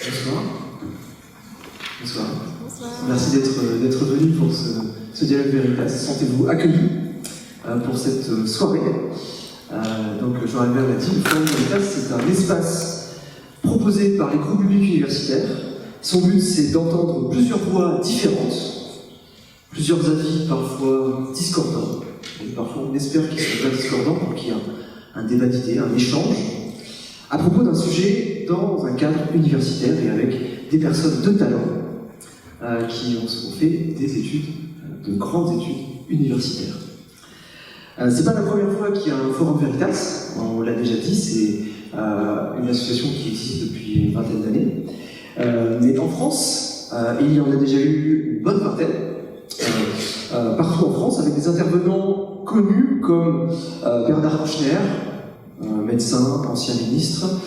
Bonsoir. Bonsoir. Bonsoir. Merci d'être venu pour ce dialogue Veritas. Sentez-vous accueillis pour cette soirée. Donc, Jean-Albert l'a dit, le Forum Veritas, c'est un espace proposé par les groupes publics universitaires. Son but, c'est d'entendre plusieurs voix différentes, plusieurs avis parfois discordants. Et parfois, on espère qu'ils ne soient pas discordants pour qu'il y ait un débat d'idées, un échange, à propos d'un sujet dans un cadre universitaire et avec des personnes de talent qui ont fait des études, de grandes études universitaires. C'est pas la première fois qu'il y a un Forum Veritas, on l'a déjà dit, c'est une association qui existe depuis une vingtaine d'années. Mais en France, il y en a déjà eu une bonne vingtaine, partout en France, avec des intervenants connus comme Bernard Kouchner, médecin, ancien ministre,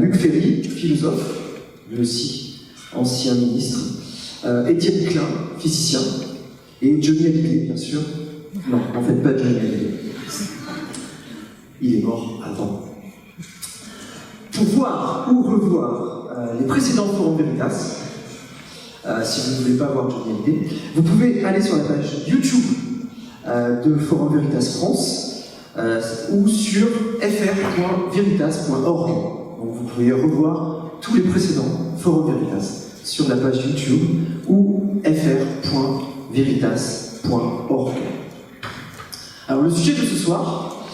Luc Ferry, philosophe, lui aussi ancien ministre, Étienne Klein, physicien, et Johnny Hallyday, bien sûr. Non, en fait, pas Johnny Hallyday. Il est mort avant. Pour voir ou revoir les précédents Forums Veritas, si vous ne voulez pas voir Johnny Hallyday, vous pouvez aller sur la page YouTube de Forum Veritas France ou sur fr.veritas.org. Donc vous pouvez revoir tous les précédents Forum Veritas sur la page YouTube ou fr.veritas.org. Alors le sujet de ce soir,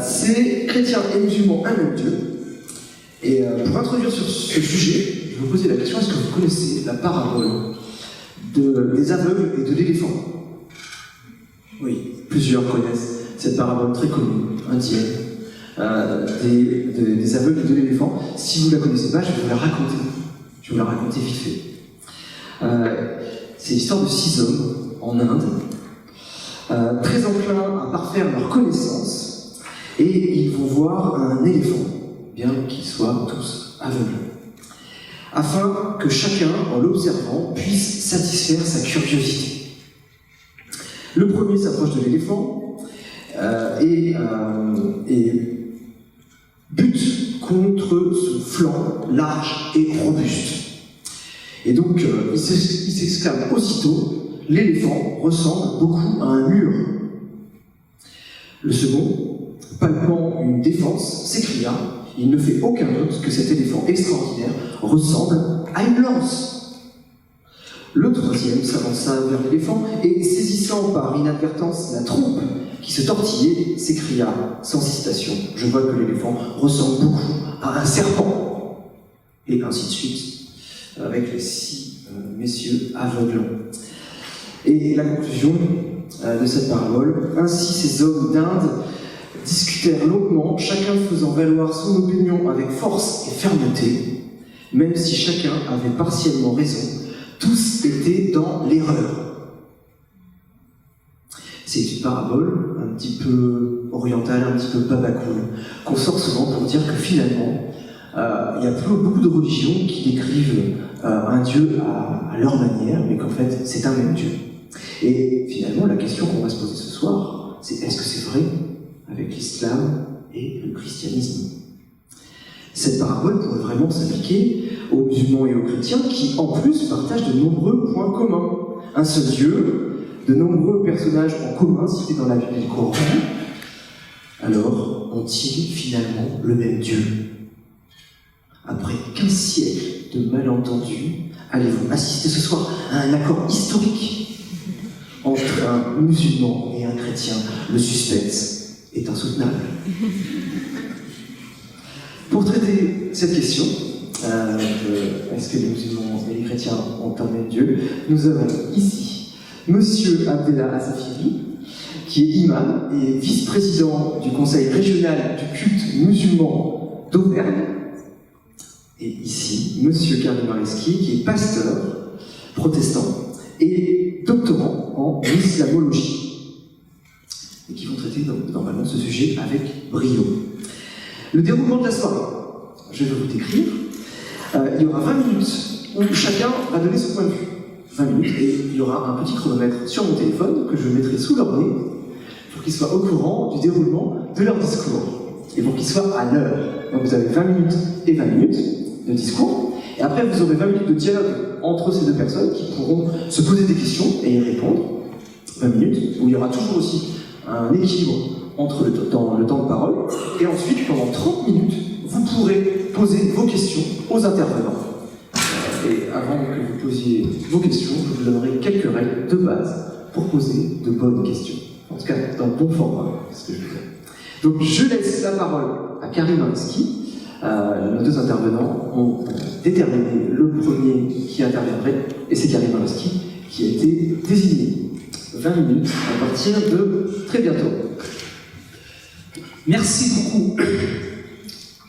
c'est chrétiens et musulmans, un même Dieu. Et pour introduire sur ce sujet, je vais vous poser la question, est-ce que vous connaissez la parabole des aveugles et de l'éléphant? Oui, plusieurs connaissent cette parabole très connue, indienne, des aveugles et de l'éléphant. Si vous ne la connaissez pas, je vais vous la raconter. Je vais vous la raconter vite fait. C'est l'histoire de 6 hommes en Inde, très enclins à parfaire leur connaissance, et ils vont voir un éléphant, bien qu'ils soient tous aveugles, afin que chacun, en l'observant, puisse satisfaire sa curiosité. Le premier s'approche de l'éléphant et bute contre son flanc large et robuste. Et donc, il s'exclame aussitôt, l'éléphant ressemble beaucoup à un mur. Le second, palpant une défense, s'écria, il ne fait aucun doute que cet éléphant extraordinaire ressemble à une lance. Le troisième s'avança vers l'éléphant et, saisissant par inadvertance la trompe qui se tortillait, s'écria sans hésitation, je vois que l'éléphant ressemble beaucoup à un serpent. Et ainsi de suite, avec les 6 messieurs aveuglants. Et la conclusion de cette parabole, ainsi ces hommes d'Inde discutèrent longuement, chacun faisant valoir son opinion avec force et fermeté, même si chacun avait partiellement raison, tous étaient dans l'erreur. C'est une parabole un petit peu orientale, un petit peu babacool, qu'on sort souvent pour dire que finalement, il y a beaucoup de religions qui décrivent un Dieu à leur manière, mais qu'en fait, c'est un même Dieu. Et finalement, la question qu'on va se poser ce soir, c'est est-ce que c'est vrai avec l'islam et le christianisme? Cette parabole pourrait vraiment s'appliquer aux musulmans et aux chrétiens qui, en plus, partagent de nombreux points communs. Un seul Dieu, de nombreux personnages en commun cités dans la Bible et le Coran. Alors, ont-ils finalement le même Dieu? Après 15 siècles de malentendus, allez-vous assister ce soir à un accord historique entre un musulman et un chrétien? Le suspense est insoutenable. Pour traiter cette question, est-ce que les musulmans et les chrétiens ont un même Dieu, nous avons ici Monsieur Abdellah Assafiri, qui est imam et vice-président du conseil régional du culte musulman d'Auvergne, et ici Monsieur Karim Areski, qui est pasteur protestant et doctorant en islamologie, et qui vont traiter normalement ce sujet avec brio. Le déroulement de la soirée, je vais vous décrire. Il y aura 20 minutes où chacun va donner son point de vue. 20 minutes, et il y aura un petit chronomètre sur mon téléphone que je mettrai sous leur nez pour qu'ils soient au courant du déroulement de leur discours et pour qu'ils soient à l'heure. Donc vous avez 20 minutes et 20 minutes de discours. Et après, vous aurez 20 minutes de dialogue entre ces deux personnes qui pourront se poser des questions et y répondre. 20 minutes, où il y aura toujours aussi un équilibre entre le temps de parole. Et ensuite, pendant 30 minutes, vous pourrez poser vos questions aux intervenants. Et avant que vous posiez vos questions, je vous donnerai quelques règles de base pour poser de bonnes questions. En tout cas, dans le bon format, c'est ce que je veux dire. Donc, je laisse la parole à Karim Areski. Nos deux intervenants ont déterminé le premier qui interviendrait, et c'est Karim Areski qui a été désigné. 20 minutes à partir de très bientôt. Merci beaucoup.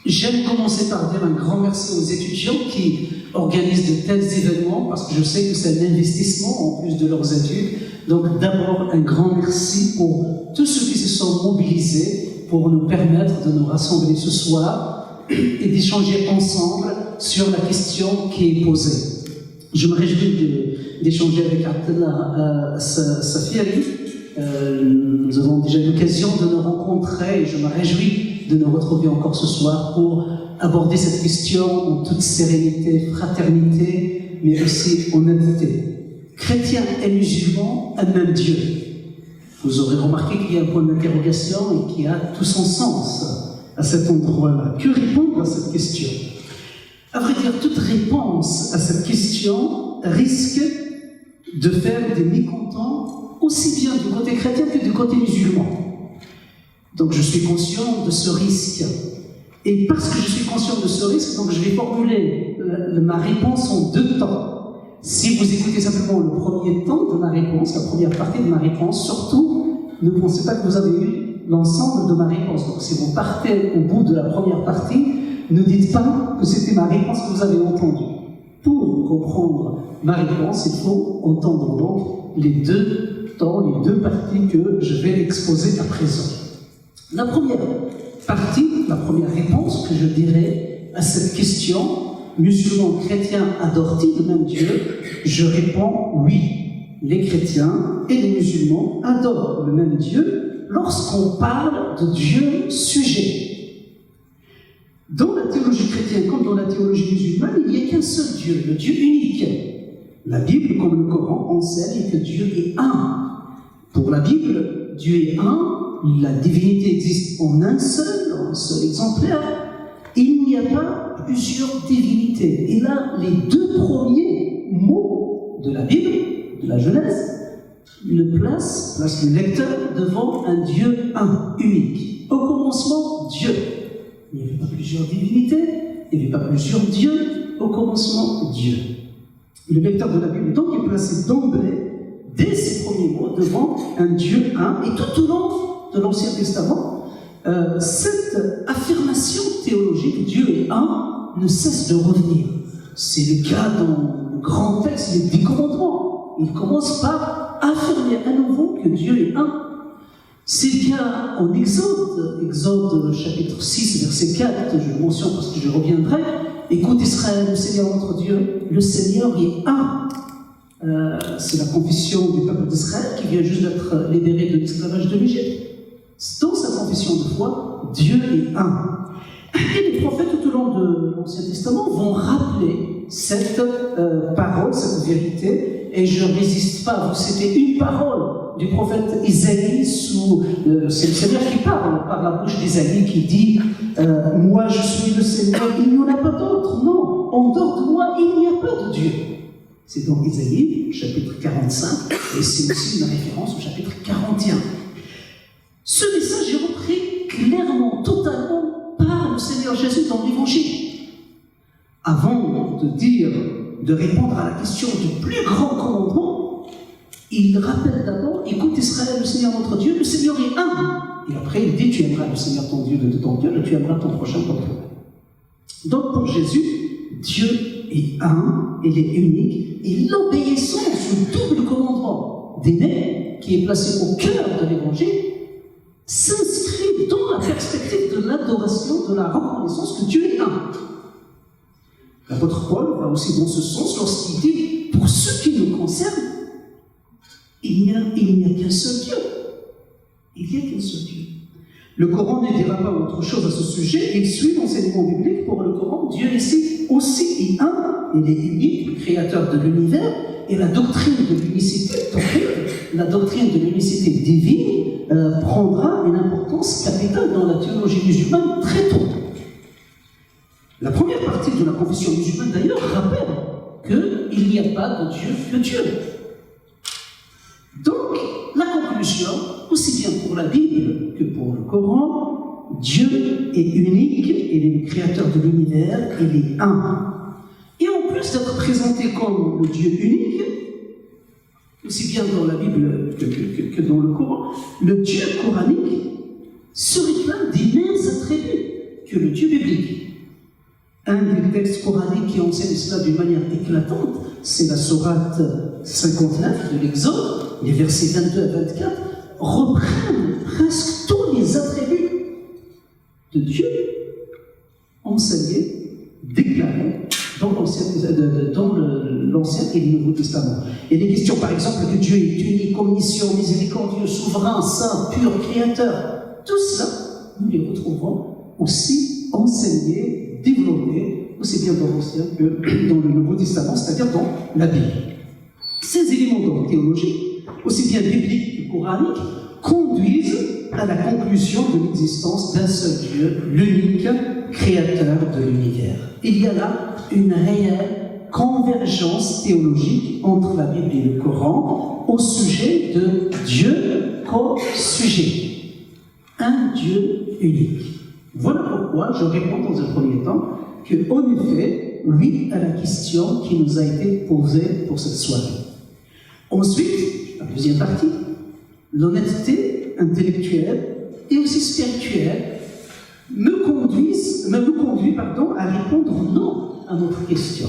J'aime commencer par dire un grand merci aux étudiants qui organisent de tels événements, parce que je sais que c'est un investissement en plus de leurs études. Donc d'abord, un grand merci pour tous ceux qui se sont mobilisés pour nous permettre de nous rassembler ce soir et d'échanger ensemble sur la question qui est posée. Je me réjouis d'échanger avec Abdallah Safiri. Nous avons déjà eu l'occasion de nous rencontrer et je me réjouis de nous retrouver encore ce soir pour aborder cette question en toute sérénité, fraternité, mais aussi honnêteté. Chrétiens et musulmans, un même Dieu. Vous aurez remarqué qu'il y a un point d'interrogation et qui a tout son sens à cet endroit-là. Que répondre à cette question? À vrai dire, toute réponse à cette question risque de faire des mécontents aussi bien du côté chrétien que du côté musulman. Donc je suis conscient de ce risque. Et parce que je suis conscient de ce risque, donc je vais formuler ma réponse en deux temps. Si vous écoutez simplement le premier temps de ma réponse, la première partie de ma réponse, surtout, ne pensez pas que vous avez eu l'ensemble de ma réponse. Donc si vous partez au bout de la première partie, ne dites pas que c'était ma réponse que vous avez entendue. Pour comprendre ma réponse, il faut entendre donc les deux temps, les deux parties que je vais exposer à présent. La première partie, la première réponse que je dirais à cette question, musulmans, chrétiens, adorent-ils le même Dieu? Je réponds oui. Les chrétiens et les musulmans adorent le même Dieu lorsqu'on parle de Dieu sujet. Dans la théologie chrétienne comme dans la théologie musulmane, il n'y a qu'un seul Dieu, le Dieu unique. La Bible, comme le Coran, enseigne que Dieu est un. Pour la Bible, Dieu est un, la divinité existe en un seul exemplaire. Il n'y a pas plusieurs divinités. Et là, les deux premiers mots de la Bible, de la Genèse, place le lecteur devant un Dieu un, unique. Au commencement, Dieu. Il n'y avait pas plusieurs divinités, il n'y avait pas plusieurs dieux, au commencement, Dieu. Le lecteur de la Bible, donc, est placé d'emblée, dès ses premiers mots, devant un Dieu un, et tout au long de l'Ancien Testament, cette affirmation théologique, Dieu est un, ne cesse de revenir. C'est le cas dans le grand texte, les 10 commandements. Il commence par affirmer à nouveau que Dieu est un. C'est le cas en Exode chapitre 6, verset 4, je le mentionne parce que je reviendrai. Écoute Israël, le Seigneur notre Dieu, le Seigneur est un. C'est la confession du peuple d'Israël qui vient juste d'être libéré de l'esclavage de l'Égypte. Dans sa confession de foi, Dieu est un. Et les prophètes tout au long de l'Ancien Testament vont rappeler cette parole, cette vérité, et je ne résiste pas à vous citer une parole du prophète Isaïe, c'est le Seigneur qui parle par la bouche d'Isaïe qui dit « Moi je suis le Seigneur, il n'y en a pas d'autre, non, en dehors de moi il n'y a pas de Dieu ». C'est dans Isaïe, chapitre 45, et c'est aussi une référence au chapitre 41. Ce message est repris clairement, totalement par le Seigneur Jésus dans l'Évangile. Avant de répondre à la question du plus grand commandement, il rappelle d'abord, écoute Israël, le Seigneur notre Dieu, le Seigneur est un. Et après il dit, tu aimeras le Seigneur ton Dieu de ton cœur et tu aimeras ton prochain comme toi. Donc pour Jésus, Dieu est un, il est unique, et l'obéissance au double commandement d'aimer, qui est placé au cœur de l'Évangile, s'inscrit dans la perspective de l'adoration, de la reconnaissance que Dieu est un. L'apôtre Paul va aussi dans ce sens lorsqu'il dit, pour ce qui nous concerne, il n'y a qu'un seul Dieu. Il n'y a qu'un seul Dieu. Le Coran ne dira pas autre chose à ce sujet. Il suit l'enseignement biblique. Pour le Coran, Dieu ici aussi est un, il est unique, le créateur de l'univers, et la doctrine de l'unicité, la doctrine de l'unicité divine prendra une importance capitale dans la théologie musulmane très tôt. La première partie de la confession musulmane, d'ailleurs, rappelle qu'il n'y a pas de Dieu que Dieu. Donc, la conclusion, aussi bien pour la Bible que pour le Coran, Dieu est unique, il est le créateur de l'univers, il est un. Et en plus d'être présenté comme le Dieu unique, aussi bien dans la Bible que dans le Coran, le Dieu coranique se réclame des mêmes attributs que le Dieu biblique. Un des textes coraniques qui enseigne cela d'une manière éclatante, c'est la sourate 59 de l'Exode. Les versets 22 à 24 reprennent presque tous les attributs de Dieu enseignés, déclarés dans l'Ancien et le Nouveau Testament. Il est question, par exemple, que Dieu est unique, omniscient, miséricordieux, souverain, saint, pur, créateur. Tout ça, nous les retrouvons aussi enseignés, développés, aussi bien dans l'Ancien que dans le Nouveau Testament, c'est-à-dire dans la Bible. Ces éléments de théologie, aussi bien bibliques que coraniques, conduisent à la conclusion de l'existence d'un seul Dieu, l'unique créateur de l'univers. Il y a là une réelle convergence théologique entre la Bible et le Coran au sujet de Dieu comme sujet. Un Dieu unique. Voilà pourquoi je réponds dans un premier temps qu'en effet, oui à la question qui nous a été posée pour cette soirée. Ensuite, la deuxième partie, l'honnêteté intellectuelle et aussi spirituelle me conduit à répondre non à notre question.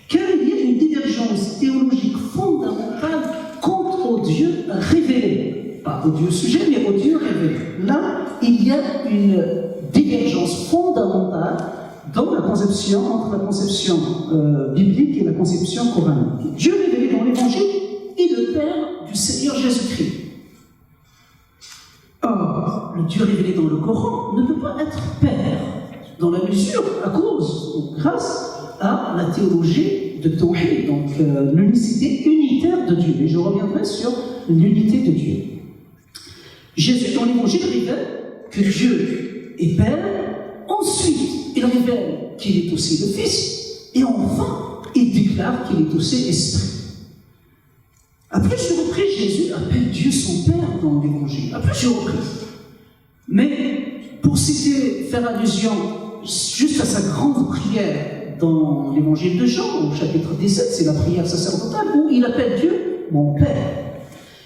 Car il y a une divergence théologique fondamentale quant au Dieu révélé. Pas au Dieu sujet, mais au Dieu révélé. Là, il y a une divergence fondamentale dans la conception, entre la conception biblique et la conception coranique. Dieu révélé dans l'Évangile est le Père du Seigneur Jésus-Christ. Or, le Dieu révélé dans le Coran ne peut pas être Père, dans la mesure, à cause, ou grâce à la théologie de Tawhid, donc l'unicité unitaire de Dieu. Et je reviendrai sur l'unité de Dieu. Jésus, dans l'Évangile, révèle que Dieu est Père. Ensuite, il révèle qu'il est aussi le Fils. Et enfin, il déclare qu'il est aussi Esprit. À plusieurs reprises, Jésus appelle Dieu son Père dans l'Évangile. À plusieurs reprises. Mais, pour citer, faire allusion juste à sa grande prière dans l'Évangile de Jean, au chapitre 17, c'est la prière sacerdotale, où il appelle Dieu mon Père.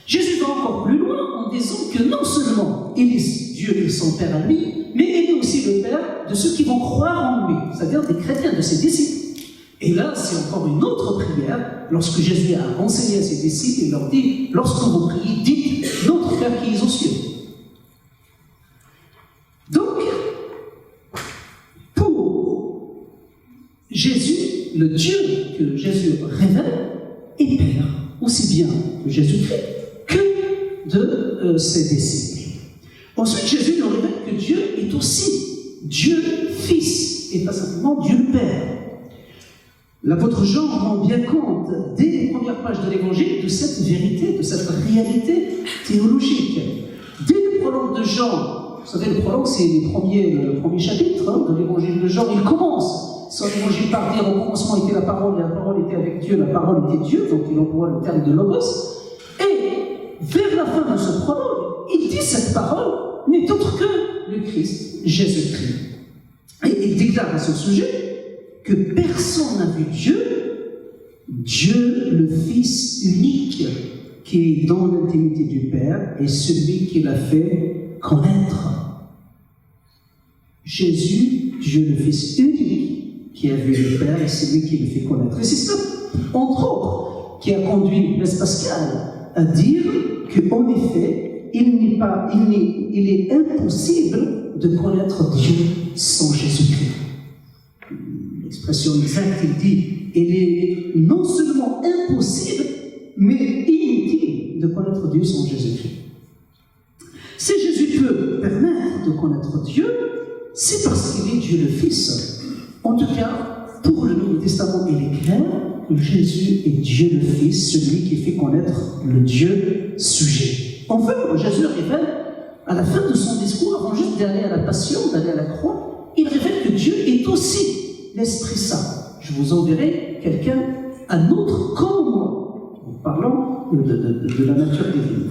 Jésus va encore plus loin en disant que non seulement il est Dieu et son Père à lui, mais il est aussi le Père de ceux qui vont croire en lui, c'est-à-dire des chrétiens, de ses disciples. Et là, c'est encore une autre prière, lorsque Jésus a enseigné à ses disciples, il leur dit, lorsque vous priez, dites « Notre Père qui est aux cieux ». Donc, pour Jésus, le Dieu que Jésus révèle est Père, aussi bien que Jésus-Christ que de ses disciples. Ensuite, Jésus nous révèle que Dieu est aussi Dieu Fils, et pas simplement Dieu Père. L'apôtre Jean rend bien compte, dès les premières pages de l'Évangile, de cette vérité, de cette réalité théologique. Dès le prologue de Jean, vous savez, le prologue, c'est le premier chapitre de l'Évangile de Jean, il commence son Évangile par dire, au commencement était la parole était avec Dieu, la parole était Dieu, donc il emploie le terme de logos. Et vers la fin de ce prologue, il dit cette parole n'est autre que le Christ, Jésus-Christ. Et il déclare à ce sujet que personne n'a vu Dieu, Dieu le Fils unique, qui est dans l'intimité du Père, et celui qui l'a fait connaître. Jésus, Dieu le Fils unique, qui a vu le Père, et celui qui le fait connaître. Et c'est cela, entre autres, qui a conduit Blaise Pascal à dire qu'en effet, il est impossible de connaître Dieu sans Jésus-Christ. L'expression exacte, il dit, il est non seulement impossible, mais inutile de connaître Dieu sans Jésus-Christ. Si Jésus peut permettre de connaître Dieu, c'est parce qu'il est Dieu le Fils. En tout cas, pour le Nouveau Testament, il est clair que Jésus est Dieu le Fils, celui qui fait connaître le Dieu sujet. Enfin, Jésus révèle, à la fin de son discours, avant juste d'aller à la Passion, d'aller à la croix, il révèle que Dieu est aussi l'Esprit Saint. Je vous enverrai quelqu'un, un autre comme moi, en parlant de la nature divine.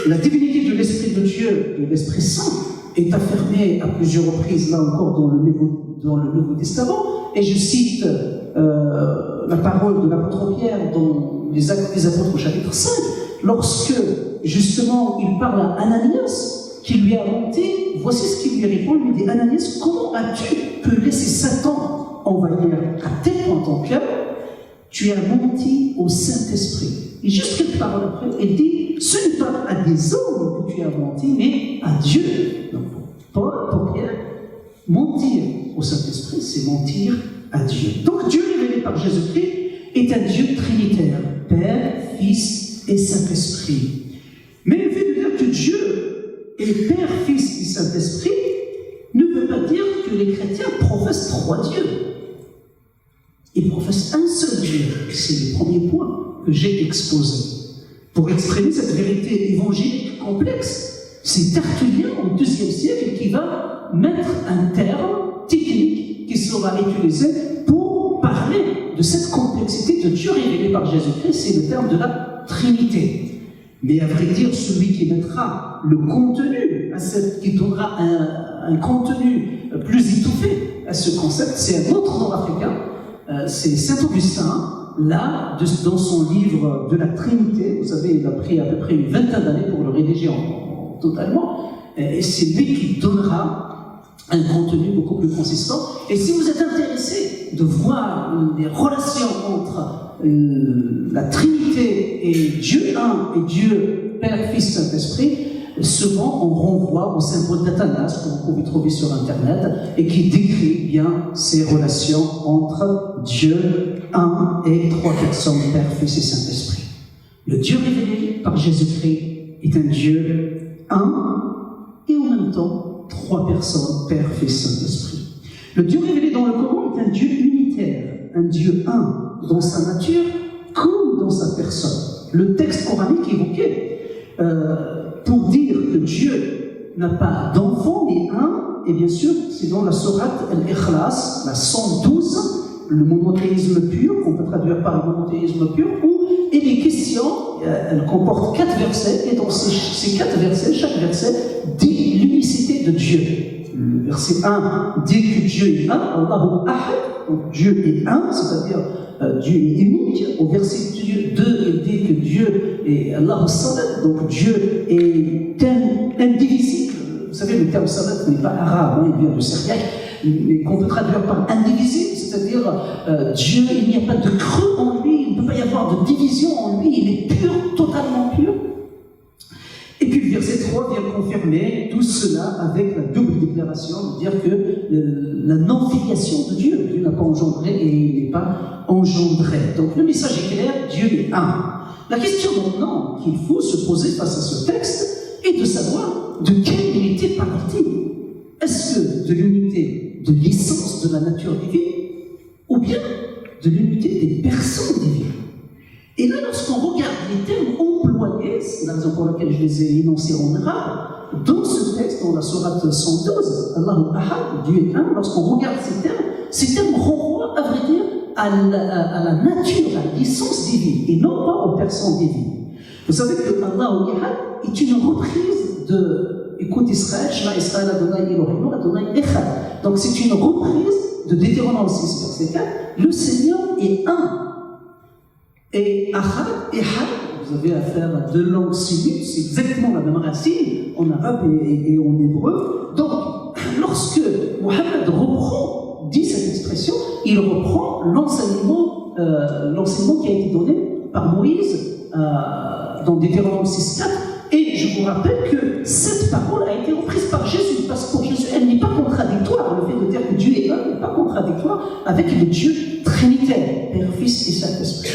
La divinité de l'Esprit de Dieu, de l'Esprit Saint, est affirmée à plusieurs reprises, là encore, dans le Nouveau Testament. Et je cite la parole de l'apôtre Pierre dans les Actes des Apôtres au chapitre 5, lorsque, justement, il parle à Ananias, qui lui a menti, voici ce qu'il lui répond. Il lui dit, Ananias, comment as-tu pu laisser Satan envahir à tel point ton cœur? Tu as menti au Saint-Esprit. Et juste quelques paroles après, il dit, ce n'est pas à des hommes que tu as menti, mais à Dieu. Donc, pour Pierre, mentir au Saint-Esprit, c'est mentir à Dieu. Donc, Dieu révélé par Jésus-Christ est un Dieu trinitaire, Père, Fils et Saint-Esprit. Mais le fait de dire que Dieu est Père, Fils et Saint-Esprit ne veut pas dire que les chrétiens professent trois dieux. Ils professent un seul Dieu. C'est le premier point que j'ai exposé. Pour exprimer cette vérité évangélique complexe, c'est Tertullien au IIe siècle qui va mettre un terme technique qui sera utilisé pour parler de cette complexité de Dieu révélé par Jésus-Christ, c'est le terme de la Trinité. Mais à vrai dire, celui qui mettra le contenu, qui donnera un contenu plus étouffé à ce concept, c'est un autre nord-africain, c'est Saint-Augustin. Là, dans son livre de la Trinité, vous savez, il a pris à peu près une vingtaine d'années pour le rédiger totalement, et c'est lui qui donnera un contenu beaucoup plus consistant. Et si vous êtes intéressé de voir les relations entre la Trinité et Dieu un et Dieu Père, Fils, Saint-Esprit, souvent on renvoie au symbole d'Athanas que vous pouvez trouver sur Internet et qui décrit bien ces relations entre Dieu un et trois personnes, Père, Fils et Saint-Esprit. Le Dieu révélé par Jésus-Christ est un Dieu un et en même temps trois personnes, Père, Fils, Saint-Esprit. Le Dieu révélé dans le Coran est un Dieu unitaire, un Dieu un dans sa nature comme dans sa personne. Le texte coranique évoqué pour dire que Dieu n'a pas d'enfant mais un, et bien sûr c'est dans la sourate Al-Ikhlas, la 112, le monothéisme pur, qu'on peut traduire par le monothéisme pur, où il est question, elle comporte 4 versets, et dans ces 4 versets, chaque verset dit l'unicité de Dieu. Le verset 1 dit que Dieu est un, Allahu Ahad, donc Dieu est un, c'est-à-dire Dieu est unique. Au verset 2, il dit que Dieu est Allahu Samad, donc Dieu est indivisible. Vous savez, le terme Samad n'est pas arabe, hein, il vient de syriaque, mais qu'on peut traduire par indivisible, c'est-à-dire Dieu, il n'y a pas de creux en lui, il ne peut pas y avoir de division en lui, il est pur, totalement pur. Et puis le verset 3 vient confirmer tout cela avec la double déclaration de dire que la non-filiation de Dieu, Dieu n'a pas engendré et il n'est pas engendré. Donc le message est clair, Dieu est un. La question maintenant qu'il faut se poser face à ce texte est de savoir de quelle unité parle-t-il. Est-ce que de l'unité de l'essence de la nature divine ou bien de l'unité des personnes divines? Et là, lorsqu'on regarde les termes employés, c'est la raison pour laquelle je les ai énoncés en arabe, dans ce texte, dans la sourate 112, Allahu Ahad, Dieu est un, lorsqu'on regarde ces termes renvoient, à vrai dire, à la nature, à l'essence divine, et non pas aux personnes divines. Vous savez que Allahu Ahad est une reprise de Écoute Israël, Shema Israël, Adonai Elohim, Adonai Echad. Donc c'est une reprise de Deutéronome 6, verset 4. Le Seigneur est un. Et Ahad, Ehad, vous avez affaire à deux langues sémites, c'est exactement la même racine en arabe et en hébreu. Donc, lorsque Mohammed dit cette expression, il reprend l'enseignement qui a été donné par Moïse dans Deutéronome 6.4. Et je vous rappelle que cette parole a été reprise par Jésus, parce que pour Jésus, elle n'est pas contradictoire. Le fait de dire que Dieu est un n'est pas contradictoire avec le Dieu trinitaire, Père, Fils et Saint-Esprit.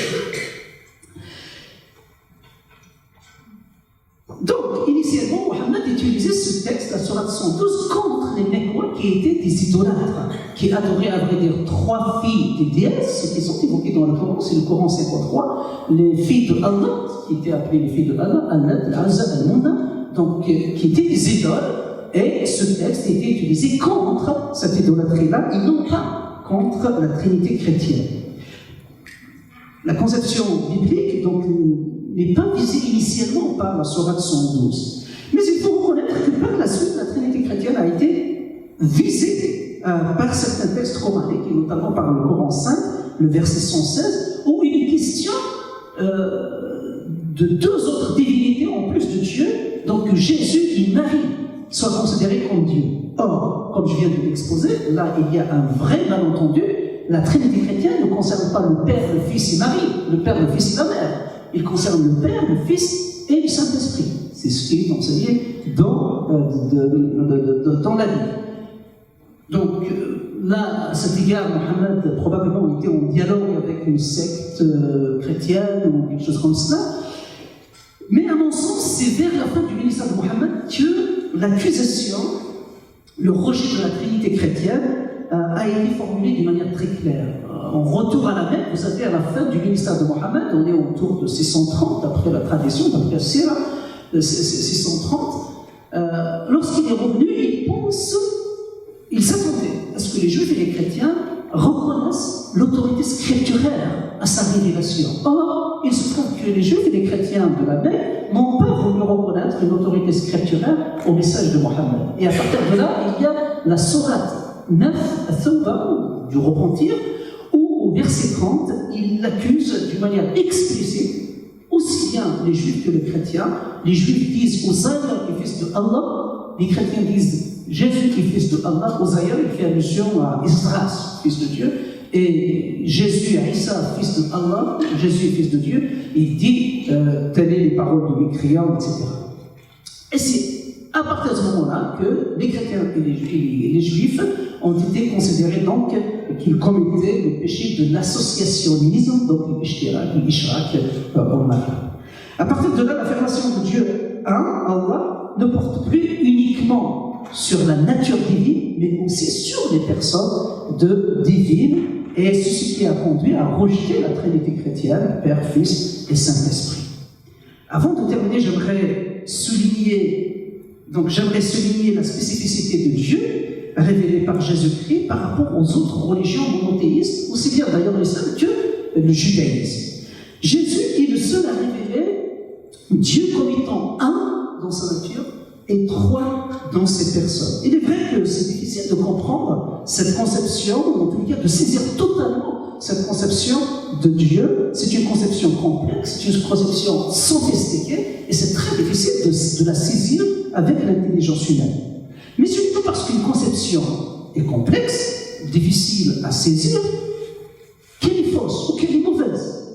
Donc, initialement, Mohammed utilisait ce texte, la Sourate 112, contre les Mécois qui étaient des idolâtres, qui adoraient à vrai dire 3 filles des déesses qui sont évoquées dans le Coran, c'est le Coran 53, les filles de Allah, qui étaient appelées les filles de Allah, Al-Nat, Al-Azza, Al-Munda, donc qui étaient des idoles, et ce texte était utilisé contre cette idolâtrie-là, et non pas contre la Trinité chrétienne. La conception biblique, donc, n'est pas visée initialement par la Sourate 112. Mais il faut reconnaître que par la suite, la Trinité chrétienne a été visée par certains textes coraniques, et notamment par le Coran 5, le verset 116, où il est question de 2 autres divinités en plus de Dieu, donc que Jésus et Marie soient considérés comme Dieu. Or, comme je viens de l'exposer, là il y a un vrai malentendu. La Trinité chrétienne ne concerne pas le Père, le Fils et Marie, le Père, le Fils et la Mère. Il concerne le Père, le Fils et le Saint-Esprit. C'est ce qui est enseigné dans la Bible. Donc là, à cet égard, Mohammed probablement était en dialogue avec une secte chrétienne ou quelque chose comme cela. Mais à mon sens, c'est vers la fin du ministère de Mohammed que l'accusation, le rejet de la Trinité chrétienne, a été formulé d'une manière très claire. En retour à la Mecque, vous savez, à la fin du ministère de Mohammed, on est autour de 630, d'après la tradition, d'après la Sira, 630. Lorsqu'il est revenu, il s'attendait à ce que les Juifs et les chrétiens reconnaissent l'autorité scripturaire à sa révélation. Or, il se trouve que les Juifs et les chrétiens de la Mecque n'ont pas voulu reconnaître une autorité scripturaire au message de Mohammed. Et à partir de là, il y a la sourate 9, At-Tawbah, du repentir, où au verset 30, il l'accuse d'une manière explicite, aussi bien les Juifs que les chrétiens. Les Juifs disent Uzaïr est fils de Allah, les chrétiens disent Jésus est fils de Allah. Uzaïr, il fait allusion à Isras, fils de Dieu, et Jésus à Isa, fils de Allah, Jésus est fils de Dieu, il dit telles sont les paroles de mécréants, etc. Et c'est à partir de ce moment-là que les chrétiens et les juifs ont été considérés donc qu'ils commettaient le péché de l'associationnisme, donc le ishtirak, l'ishrak, à partir de là, l'affirmation de Dieu un, Allah, ne porte plus uniquement sur la nature divine, mais aussi sur les personnes divines, et c'est ce qui a conduit à rejeter la Trinité chrétienne, Père, Fils et Saint-Esprit. Avant de terminer, j'aimerais souligner la spécificité de Dieu révélée par Jésus-Christ par rapport aux autres religions monothéistes, aussi bien d'ailleurs l'islam que le judaïsme. Jésus est le seul à révéler Dieu comme étant un dans sa nature et 3 dans ses personnes. Il est vrai que c'est difficile de comprendre cette conception, ou en tout cas de saisir totalement cette conception de Dieu. C'est une conception complexe, c'est une conception sophistiquée, et c'est très difficile de la saisir avec l'intelligence humaine. Mais surtout parce qu'une conception est complexe, difficile à saisir, qu'elle est fausse ou qu'elle est mauvaise.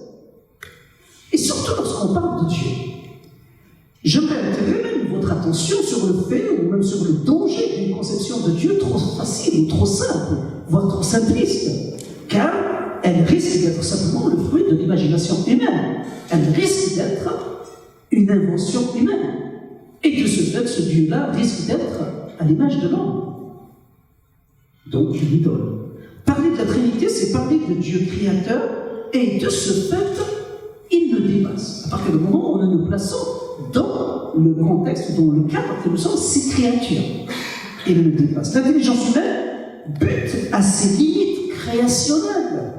Et surtout lorsqu'on parle de Dieu. J'aimerais attirer même votre attention sur le fait, ou même sur le danger d'une conception de Dieu trop facile ou trop simple, voire trop simpliste, car elle risque d'être simplement le fruit de l'imagination humaine. Elle risque d'être une invention humaine. Et de ce fait, ce Dieu-là risque d'être à l'image de l'homme. Donc une idole. Parler de la Trinité, c'est parler de Dieu créateur, et de ce fait, il le dépasse. À partir du moment où nous nous plaçons dans le contexte, dans le cadre que nous sommes ces créatures, il le dépasse. L'intelligence humaine bute à ses limites créationnelles.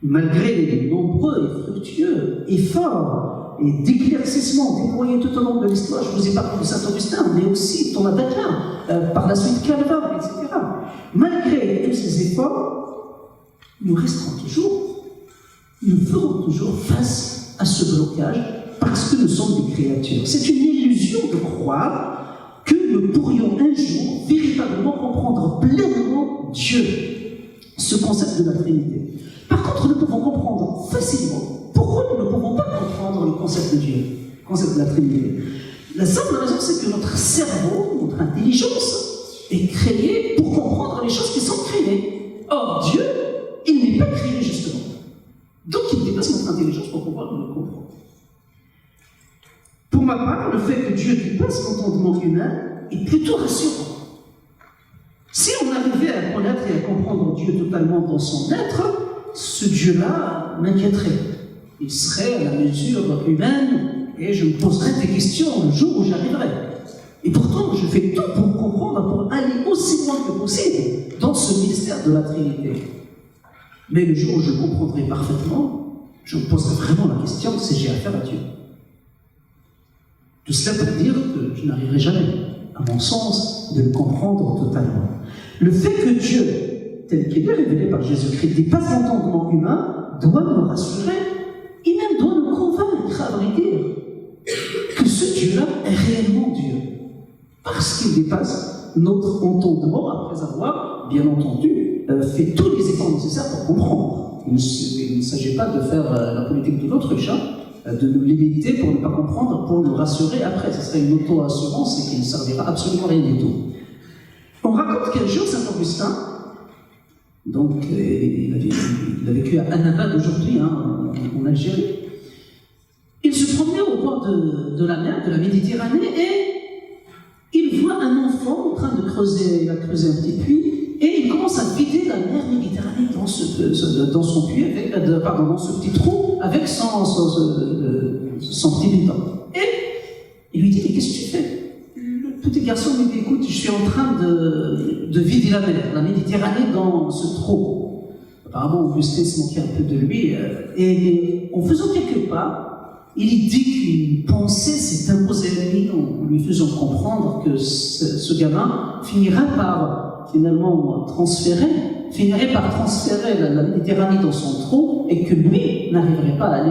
Malgré les nombreux et fructueux efforts et d'éclaircissement déployés tout au long de l'histoire, je vous ai parlé de Saint-Augustin, mais aussi Thomas d'Aquin, par la suite Calvin, etc. Malgré tous ces efforts, nous resterons toujours, nous ferons toujours face à ce blocage parce que nous sommes des créatures. C'est une illusion de croire que nous pourrions un jour véritablement comprendre pleinement Dieu, ce concept de la Trinité. Par contre, nous pouvons comprendre facilement pourquoi nous ne pouvons pas comprendre le concept de Dieu, le concept de la Trinité. La simple raison, c'est que notre cerveau, notre intelligence, est créée pour comprendre les choses qui sont créées. Or, Dieu, il n'est pas créé justement. Donc, il dépasse notre intelligence pour pouvoir le comprendre. Pour Pour ma part, le fait que Dieu dépasse l'entendement humain est plutôt rassurant. Si on arrivait à connaître et à comprendre Dieu totalement dans son être, ce Dieu-là m'inquiéterait. Il serait à la mesure humaine et je me poserais des questions le jour où j'arriverai. Et pourtant, je fais tout pour comprendre, pour aller aussi loin que possible dans ce mystère de la Trinité. Mais le jour où je comprendrai parfaitement, je me poserai vraiment la question si j'ai affaire à Dieu. Tout cela pour dire que je n'arriverai jamais, à mon sens, de le comprendre totalement. Le fait que Dieu, tel qu'il est révélé par Jésus-Christ, dépasse l'entendement humain, doit nous rassurer et même doit nous convaincre, à vrai dire, que ce Dieu-là est réellement Dieu. Parce qu'il dépasse notre entendement après avoir, bien entendu, fait tous les efforts nécessaires pour comprendre. Il ne s'agit pas de faire la politique de l'autruche, de nous limiter pour ne pas comprendre, pour nous rassurer après. Ce serait une auto-assurance et qui ne servira absolument à rien du tout. On raconte qu'un jour, Saint Augustin, donc il a vécu à Annaba aujourd'hui, en Algérie, il se promenait au bord de la mer, de la Méditerranée, et il voit un enfant en train de creuser, il a creusé un petit puits, et il commence à vider la mer Méditerranée dans son puits, dans ce petit trou, avec son petit bidon. Et il lui dit, mais qu'est-ce que tu fais? Le petit garçon lui dit, écoute, je suis en train de vider la mer, la Méditerranée dans ce trou. Apparemment, Augustin se moquait un peu de lui, et en faisant quelques pas, il dit qu'une pensée s'est imposée à lui en lui faisant comprendre que ce gamin finirait par finalement finirait par transférer la Méditerranée dans son trou et que lui n'arriverait pas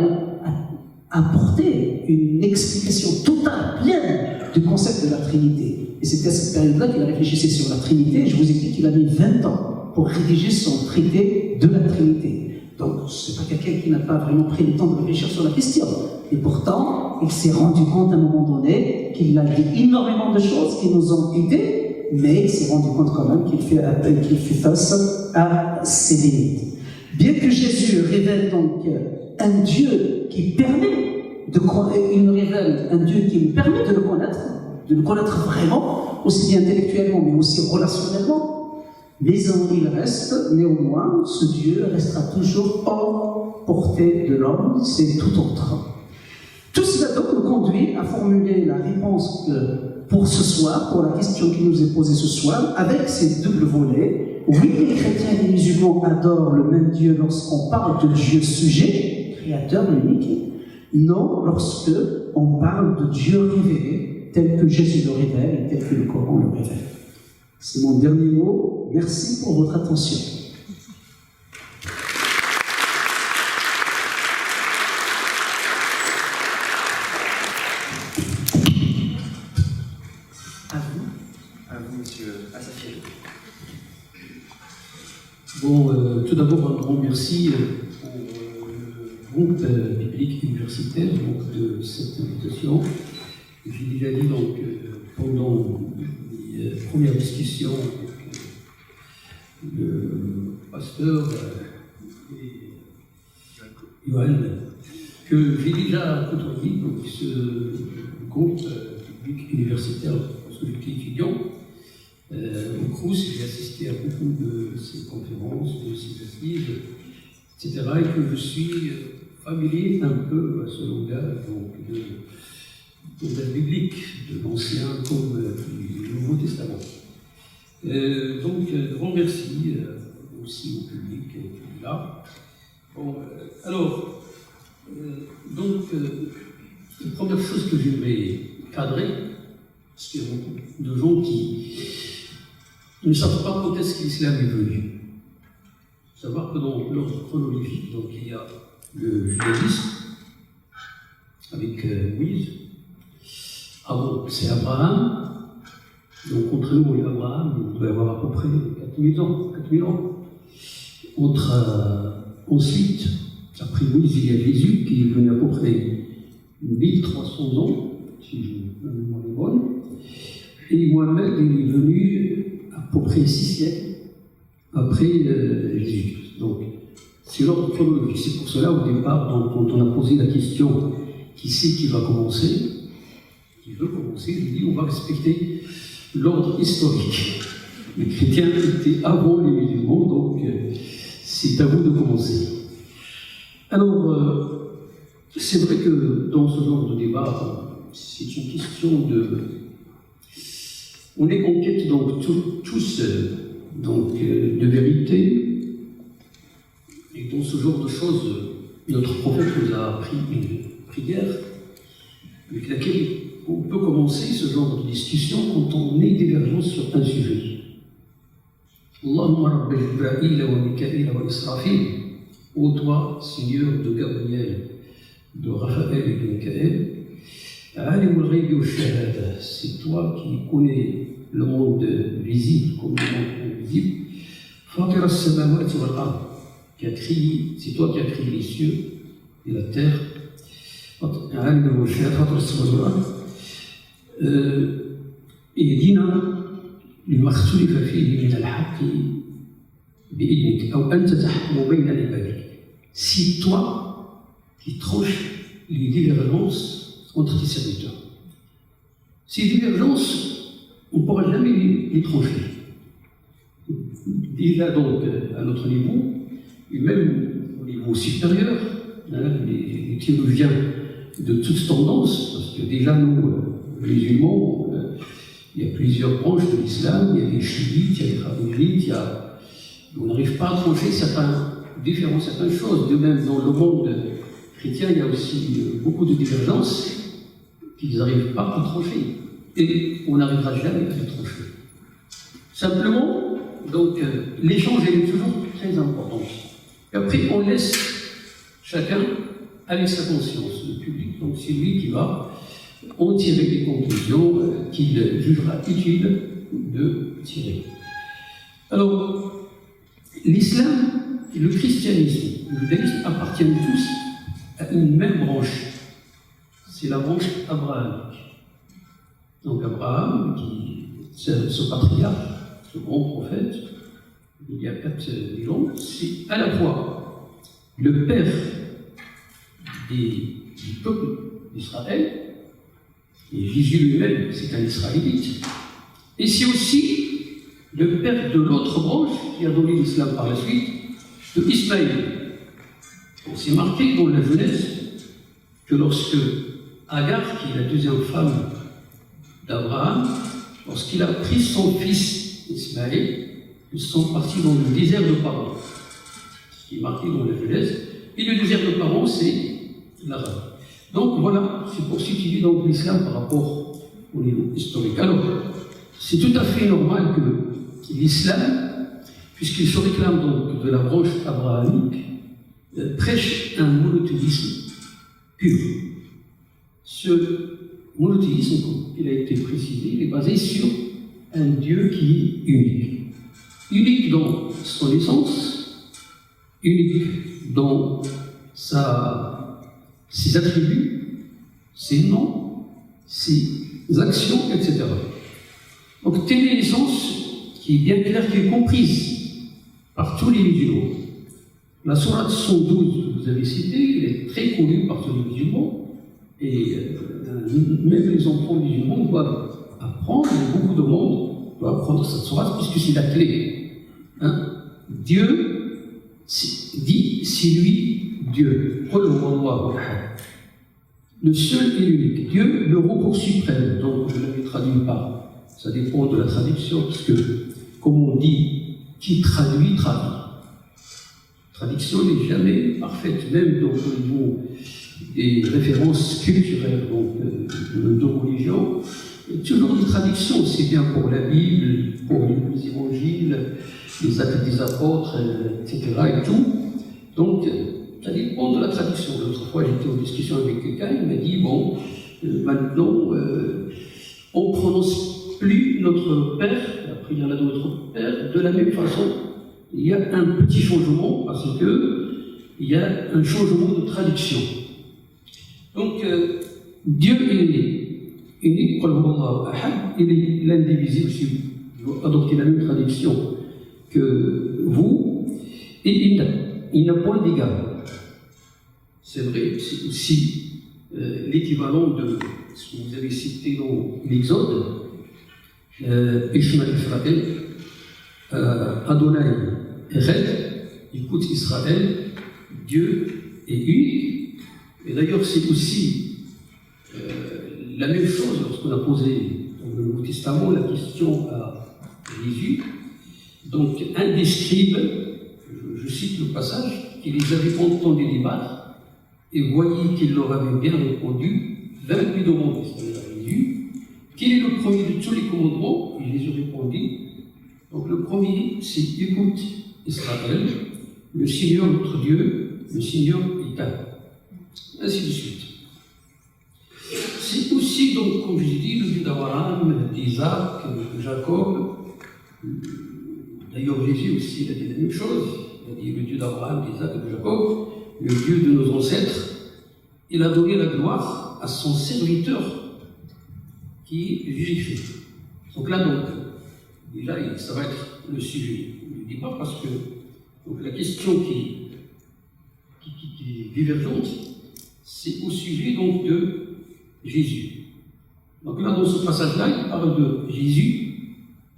à apporter une explication totale, pleine du concept de la Trinité. Et c'était à cette période-là qu'il réfléchissait sur la Trinité. Je vous ai dit qu'il a mis 20 ans pour rédiger son traité de la Trinité. Donc, ce n'est pas quelqu'un qui n'a pas vraiment pris le temps de réfléchir sur la question. Et pourtant, il s'est rendu compte à un moment donné qu'il a dit énormément de choses qui nous ont aidés, mais il s'est rendu compte quand même qu'il fait face à ses limites. Bien que Jésus révèle donc un Dieu qui permet un Dieu qui nous permet de le connaître vraiment, aussi bien intellectuellement, mais aussi relationnellement, mais il reste, néanmoins, ce Dieu restera toujours hors portée de l'homme, c'est tout autre. Tout cela donc nous conduit à formuler la réponse pour ce soir, pour la question qui nous est posée ce soir, avec ces doubles volets. Oui, les chrétiens et les musulmans adorent le même Dieu lorsqu'on parle de Dieu sujet, créateur unique. Non, lorsque on parle de Dieu révélé, tel que Jésus le révèle et tel que le Coran le révèle. C'est mon dernier mot. Merci pour votre attention. À vous, monsieur Assafiel. Bon, tout d'abord, un grand merci au groupe biblique universitaire donc, de cette invitation. J'ai déjà dit donc, pendant les premières discussions avec le pasteur Joël, que j'ai déjà côtoyé donc, ce groupe public universitaire, parce que j'étais étudiant au Crous, j'ai assisté à beaucoup de ces conférences, de ces assises, etc. Et que je suis familier un peu à ce langage donc, de la biblique, de l'Ancien comme du Nouveau Testament. Donc, grand merci aussi au public qui est là. Bon, alors, donc, la première chose que j'aimerais cadrer, parce qu'il y a beaucoup de gens qui ne savent pas quand est-ce que l'islam est venu. Il faut savoir que dans l'ordre chronologique, donc, il y a le judaïsme, avec Moïse. Ah bon, c'est Abraham. Donc, entre nous et Abraham, il doit y avoir à peu près 4000 ans. 4000 ans. Ensuite, après Moïse, il y a Jésus qui est venu à peu près 1300 ans, si je me mémoire est bonne. Et Mohamed il est venu à peu près 6 siècles après Jésus. Donc, c'est l'ordre chronologique. C'est pour cela, au départ, quand on a posé la question qui c'est qui va commencer, qui veut commencer, je dis on va respecter l'ordre historique. Les chrétiens étaient avant les musulmans, donc c'est à vous de commencer. Alors, c'est vrai que dans ce genre de débat, c'est une question de... On est en quête donc tous donc, de vérité, et dans ce genre de choses, notre prophète nous a appris une prière avec laquelle on peut commencer ce genre de discussion quand on est divergence sur un sujet. Allahumma rabbi Jibril wa Mikaïl wa Israfil, ô toi, Seigneur de Gabriel, de Raphaël et de Mikaël, Alim al-Ghaybi wa Shahada, c'est toi qui connais le monde visible comme le monde invisible. Fatir as-samawati wal ard, qui a créé, c'est toi qui as créé les cieux et la terre. Alim al-Shahada, Fatir as-samawati wal ard. Et dina لما اختلف فيه من الحق بإذنك أو أنت تحكم بين عبادك. C'est toi qui tranches les divergences entre tes serviteurs. Ces divergences, on ne pourra jamais les trancher. Déjà donc à notre niveau, et même au niveau supérieur, les théologiens de toutes tendances, parce que déjà nous, musulmans, il y a plusieurs branches de l'islam, il y a les chiites, il y a les khawarij, on n'arrive pas à trancher certaines choses. De même, dans le monde chrétien, il y a aussi beaucoup de divergences qu'ils n'arrivent pas à trancher. Et on n'arrivera jamais à les trancher. Simplement, donc, l'échange est toujours très important. Et après, on laisse chacun avec sa conscience, le public. Donc, c'est lui qui va en tirer des conclusions qu'il jugera utile de tirer. Alors, l'islam et le christianisme, le judaïsme appartiennent tous à une même branche. C'est la branche abrahamique. Donc Abraham, ce patriarche, ce grand prophète, il y a 4 ans, c'est à la fois le père du peuple d'Israël, et Jésus lui-même, c'est un Israélite. Et c'est aussi le père de l'autre branche qui a donné l'islam par la suite, de Ismaël. C'est marqué dans la Genèse que lorsque Agar, qui est la deuxième femme d'Abraham, lorsqu'il a pris son fils Ismaël, ils sont partis dans le désert de Paran. Ce qui est marqué dans la Genèse. Et le désert de Paran, c'est l'Arabe. Donc voilà, c'est pour situer donc l'islam par rapport au niveau historique. Alors, c'est tout à fait normal que l'islam, puisqu'il se réclame donc de la branche abrahamique, prêche un monothéisme pur. Ce monothéisme, comme il a été précisé, il est basé sur un Dieu qui est unique. Unique dans son essence, unique dans ses attributs, ses noms, ses actions, etc. Donc, telle est l'essence qui est bien claire, qui est comprise par tous les musulmans. La sourate 112 que vous avez citée, elle est très connue par tous les musulmans, et même les enfants musulmans doivent apprendre, et beaucoup de monde doit apprendre cette sourate, puisque c'est la clé. Dieu dit, c'est lui Dieu. Le seul et l'unique. Dieu, le recours suprême. Donc, je l'avais traduit par. Ça dépend de la traduction, parce que, comme on dit, qui traduit, traduit. La traduction n'est jamais parfaite, même donc, au niveau des références culturelles de nos religions. Il y a toujours des traductions, aussi bien pour la Bible, pour les évangiles, les actes des apôtres, etc. et tout. Donc, ça dépend de la traduction. L'autre fois, j'étais en discussion avec quelqu'un, il m'a dit, bon, maintenant, on ne prononce plus notre Père, la prière de notre Père, de la même façon. Il y a un petit changement, parce qu'il y a un changement de traduction. Donc, Dieu est unique, il est l'indivisible, je vais adopter la même traduction que vous, et il n'a point d'égal. C'est vrai, c'est aussi l'équivalent ce que vous avez cité dans l'Exode, Ishma Israël, Adonai Echad, écoute Israël, Dieu est unique. Et d'ailleurs, c'est aussi la même chose lorsqu'on a posé dans le Nouveau Testament la question à Jésus. Donc, un des scribes, je cite le passage, qui les avait entendus débattre, et voyez qu'il leur avait bien répondu, vint lui demander, c'est-à-dire à Jésus, quel est le premier de tous les commandements? Et Jésus répondit, donc le premier, c'est écoute Israël, le Seigneur notre Dieu, le Seigneur est un. Ainsi de suite. C'est aussi, donc, comme je dis, le Dieu d'Abraham, d'Isaac, de Jacob. D'ailleurs, Jésus aussi, il a dit la même chose. Il a dit le Dieu d'Abraham, d'Isaac et de Jacob, le Dieu de nos ancêtres. Il a donné la gloire à son serviteur, qui est Jésus-Christ. Donc là, donc, déjà, ça va être le sujet du débat, parce que donc, la question qui est divergente, c'est au sujet donc de Jésus. Donc là, dans ce passage-là, il parle de Jésus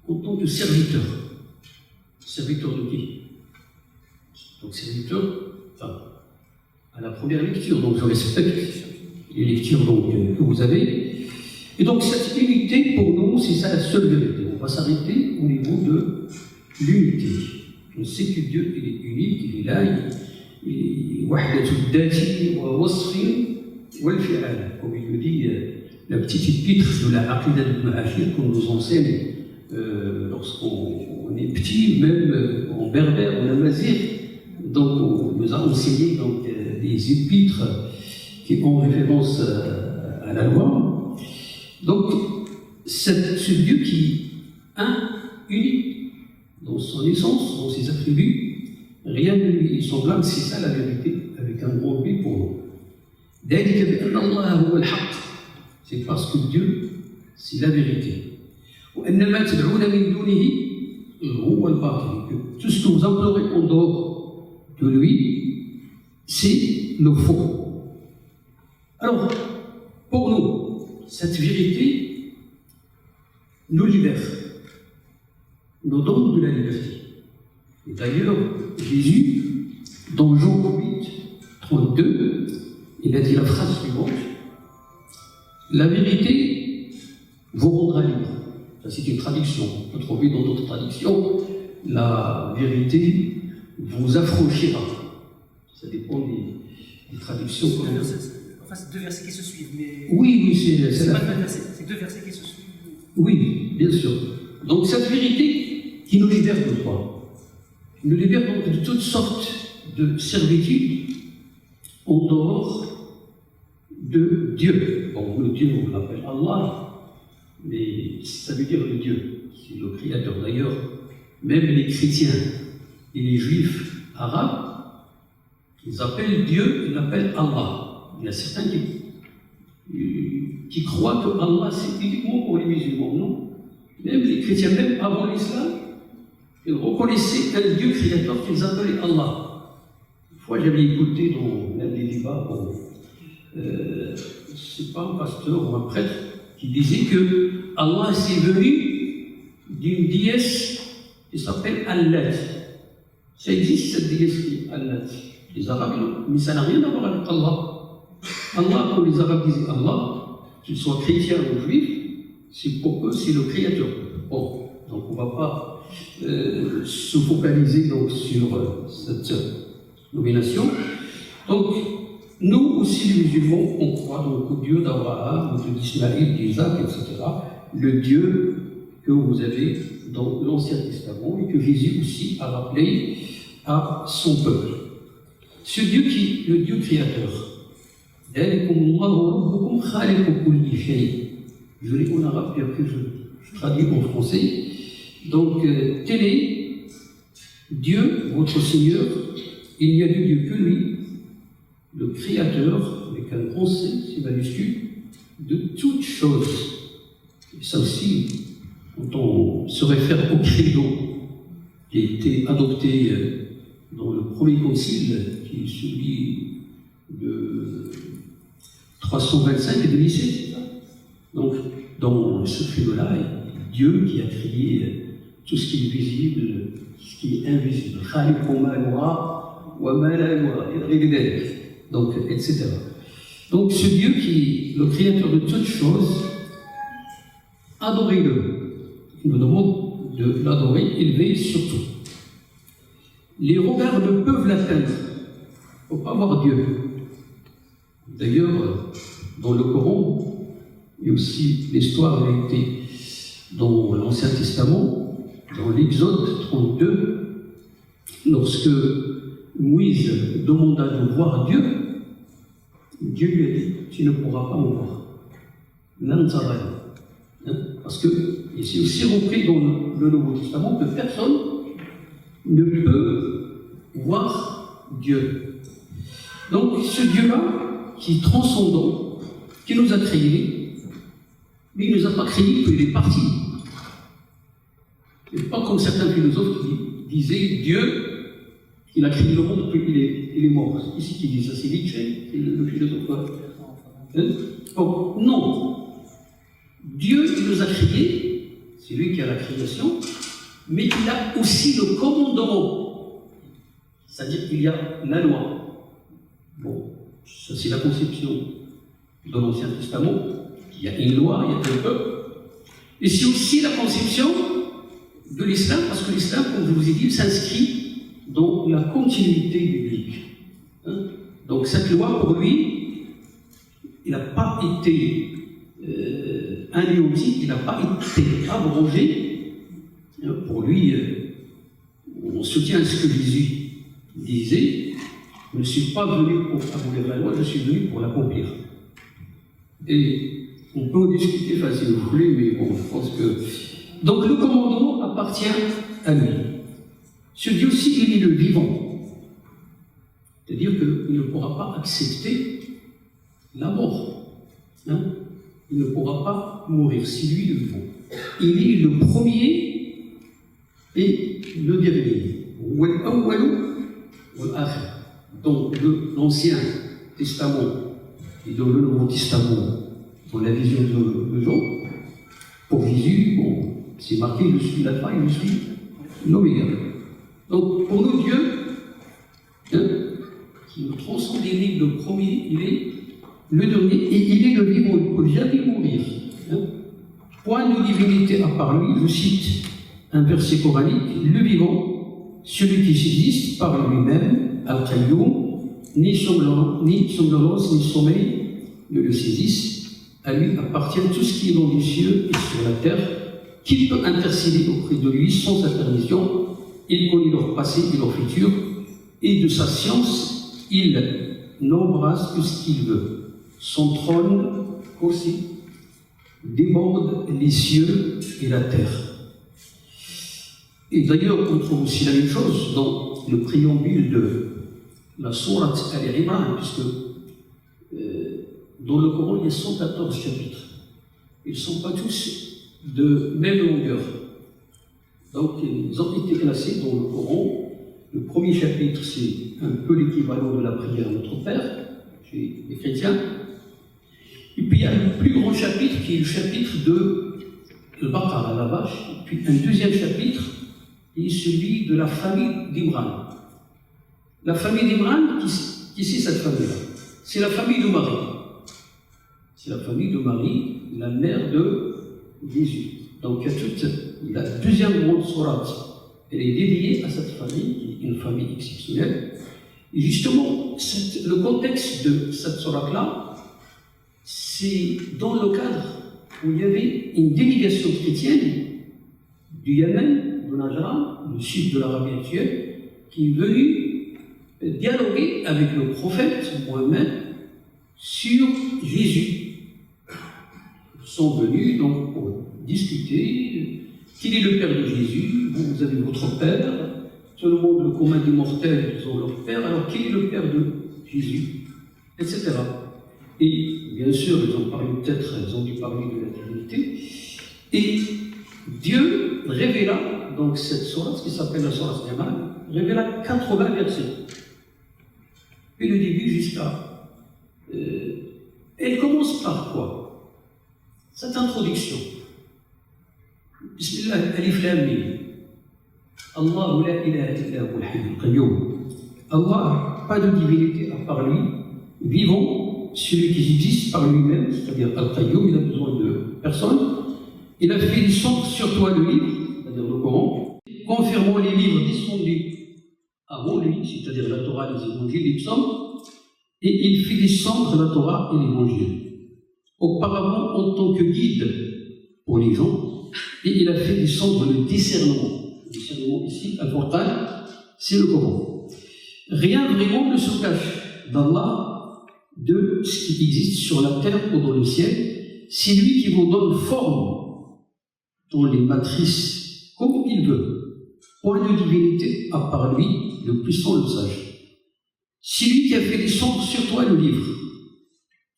en tant que serviteur. Serviteur de qui? Donc serviteur, enfin, à la première lecture, donc je respecte les lectures donc, que vous avez. Et donc cette unité, pour nous, c'est ça la seule vérité. On va s'arrêter au niveau de l'unité. On sait que Dieu, il est unique, il est là, il est wahdatul dhati wa wasfi wal fi'al. Comme il le dit, la petite épître de la Aqidah ibn Ashir qu'on nous enseigne lorsqu'on est petit, même en berbère, en amazigh. Donc on nous a enseigné donc, des épîtres qui ont référence à la loi. Donc ce Dieu qui est unique dans son essence, dans ses attributs, rien ne lui est semblable, c'est ça la vérité, avec un gros B pour nous. C'est parce que Dieu, c'est la vérité. Tout ce que vous implorez en dehors de lui, c'est le faux. Alors, pour nous, cette vérité nous libère, nous donne de la liberté. Et d'ailleurs, Jésus, dans Jean 8, 32, il a dit la phrase suivante: la vérité vous rendra libre. Ça, c'est une traduction. On peut trouver dans d'autres traductions, la vérité vous affranchira. Ça dépend des traductions. Enfin, c'est deux versets qui se suivent, mais. Oui, c'est pas le même verset, c'est deux versets qui se suivent. Oui, bien sûr. Donc, cette vérité qui nous libère de quoi? Qui nous libère donc de toutes sortes de servitudes en dehors de Dieu. Bon, le Dieu, on l'appelle Allah, mais ça veut dire le Dieu, c'est le Créateur. D'ailleurs, même les chrétiens et les juifs arabes, ils appellent Dieu, ils l'appellent Allah. Il y a certains qui croient que Allah c'est uniquement pour les musulmans. Non. Même les chrétiens, même avant l'islam, ils reconnaissaient un Dieu créateur qu'ils appelaient Allah. Une fois, j'avais écouté dans l'un des débats, c'est pas un pasteur ou un prêtre qui disait que Allah c'est venu d'une déesse qui s'appelle Allah. Ça existe cette déesse qui est Allah. Les Arabes, mais ça n'a rien à voir avec Allah. Allah, quand les Arabes disaient Allah, qu'ils soient chrétiens ou juifs, c'est pour eux, c'est le Créateur. Bon, donc on ne va pas se focaliser donc, sur cette nomination. Donc, nous aussi, les musulmans, on croit donc au Dieu d'Abraham, d'Ismaïl, d'Isaac, etc. Le Dieu que vous avez dans l'Ancien Testament et que Jésus aussi a rappelé à son peuple. Ce Dieu qui est le Dieu créateur. Je l'ai en arabe, puis après je traduis en français. Donc, tel est Dieu, votre Seigneur. Il n'y a de Dieu que lui, le Créateur, avec un grand C, c'est majuscule, de toutes choses. Et ça aussi, quand on se réfère au credo qui a été adopté dans le premier concile, qui est celui de 325 et de Nicée, c'est ça? Donc, dans ce film-là, Dieu qui a créé tout ce qui est visible, ce qui est invisible. Donc, etc. Donc, ce Dieu qui est le créateur de toutes choses, adorez-le. Il nous demande de l'adorer, il veille sur tout. Les regards ne peuvent l'atteindre. Il ne faut pas voir Dieu. D'ailleurs, dans le Coran, il y a aussi l'histoire qui a été dans l'Ancien Testament, dans l'Exode 32, lorsque Moïse demanda de voir Dieu, Dieu lui a dit, tu ne pourras pas me voir. Parce que, et c'est aussi repris dans le Nouveau Testament, que personne ne peut voir Dieu. Donc, ce Dieu-là, qui est transcendant, qui nous a créés, mais il ne nous a pas créés qu'il est parti. Ce n'est pas comme certains philosophes qui disaient Dieu, il a créé le monde puis il est mort. C'est ici qui dit ça, c'est Nietzsche, c'est le philosophe. Bon, non. Dieu, il nous a créés, c'est lui qui a la création, mais il a aussi le commandement. C'est-à-dire qu'il y a la loi. Bon, ça c'est la conception de l'Ancien Testament. Il y a une loi, il y a un peuple. Et c'est aussi la conception de l'islam, parce que l'islam, comme je vous ai dit, s'inscrit dans la continuité biblique. Donc cette loi, pour lui, il n'a pas été anéanti, il n'a pas été abrogé. Pour lui, on soutient ce que Jésus disait, je ne suis pas venu pour abolir la loi, je suis venu pour l'accomplir. Et on peut en discuter si vous voulez, mais bon, je pense que... Donc le commandement appartient à lui. Ce Dieu aussi, il est le vivant. C'est-à-dire qu'il ne pourra pas accepter la mort. Il ne pourra pas mourir, c'est lui le vivant. Il est le premier et le dernier. Dans l'Ancien Testament et dans le Nouveau Testament, dans la vision de Jean, pour Jésus, bon, c'est marqué, je suis l'alpha et je suis l'oméga. Donc pour nous, Dieu, qui nous transcende, il est le premier, il est le dernier, et il est le vivant, il ne peut jamais mourir. Point de divinité à part lui, je cite un verset coranique, le vivant, celui qui subsiste par lui-même, Al-Qayyum, ni somnolence, ni sommeil ne le saisissent. À lui appartient tout ce qui est dans les cieux et sur la terre. Qui peut intercéder auprès de lui sans sa permission? Il connaît leur passé et leur futur, et de sa science, il n'embrasse que ce qu'il veut. Son trône aussi déborde les cieux et la terre. Et d'ailleurs, on trouve aussi la même chose dans le préambule de la sourate Al-Imran, puisque dans le Coran, il y a 114 chapitres. Ils ne sont pas tous de même longueur. Donc, ils ont été classés dans le Coran. Le premier chapitre, c'est un peu l'équivalent de la prière à notre Père, chez les chrétiens. Et puis, il y a le plus grand chapitre qui est le chapitre de Al-Baqarah, la vache. Et puis, un deuxième chapitre est celui de la famille d'Imran. La famille d'Imran, qui c'est cette famille-là? C'est la famille de Marie. C'est la famille de Marie, la mère de Jésus. Donc, il y a toute la deuxième grande sourate. Elle est dédiée à cette famille, qui est une famille exceptionnelle. Et justement, le contexte de cette sourate-là, c'est dans le cadre où il y avait une délégation chrétienne du Yémen, de Najran, le sud de l'Arabie actuelle, qui est venue dialoguer avec le prophète Mohammed sur Jésus. Ils sont venus donc pour discuter. Qui est le père de Jésus? Vous avez votre père. Tout le monde, le commun des mortels, ils ont leur père. Alors, qui est le père de Jésus? Etc. Et bien sûr, ils ont dû parler de la divinité. Et Dieu révéla, donc cette sourate, qui s'appelle la sourate Yaman, révéla 80 versets. Et le début jusqu'à... elle commence par quoi? Cette introduction, Bismillah, Alif Lam Mim. Allah la ilaha illa huwa al-hayyul qayyum. Allah, pas de divinité à part lui, vivant, celui qui existe par lui-même, c'est-à-dire Al-Qayyum, il a besoin de personne. Il a fait descendre sur toi le livre, c'est-à-dire le Coran, confirmant les livres descendus avant lui, c'est-à-dire la Torah, les évangiles, les psaumes, et il fait descendre la Torah et l'évangile. Auparavant, en tant que guide pour les gens, et il a fait descendre le discernement. Le discernement ici, Al-Qur'an, c'est le Coran. Rien vraiment ne se cache d'Allah de ce qui existe sur la terre ou dans le ciel. C'est lui qui vous donne forme dans les matrices comme il veut. Point de divinité à part lui, le puissant, le sage. C'est lui qui a fait descendre sur toi le livre.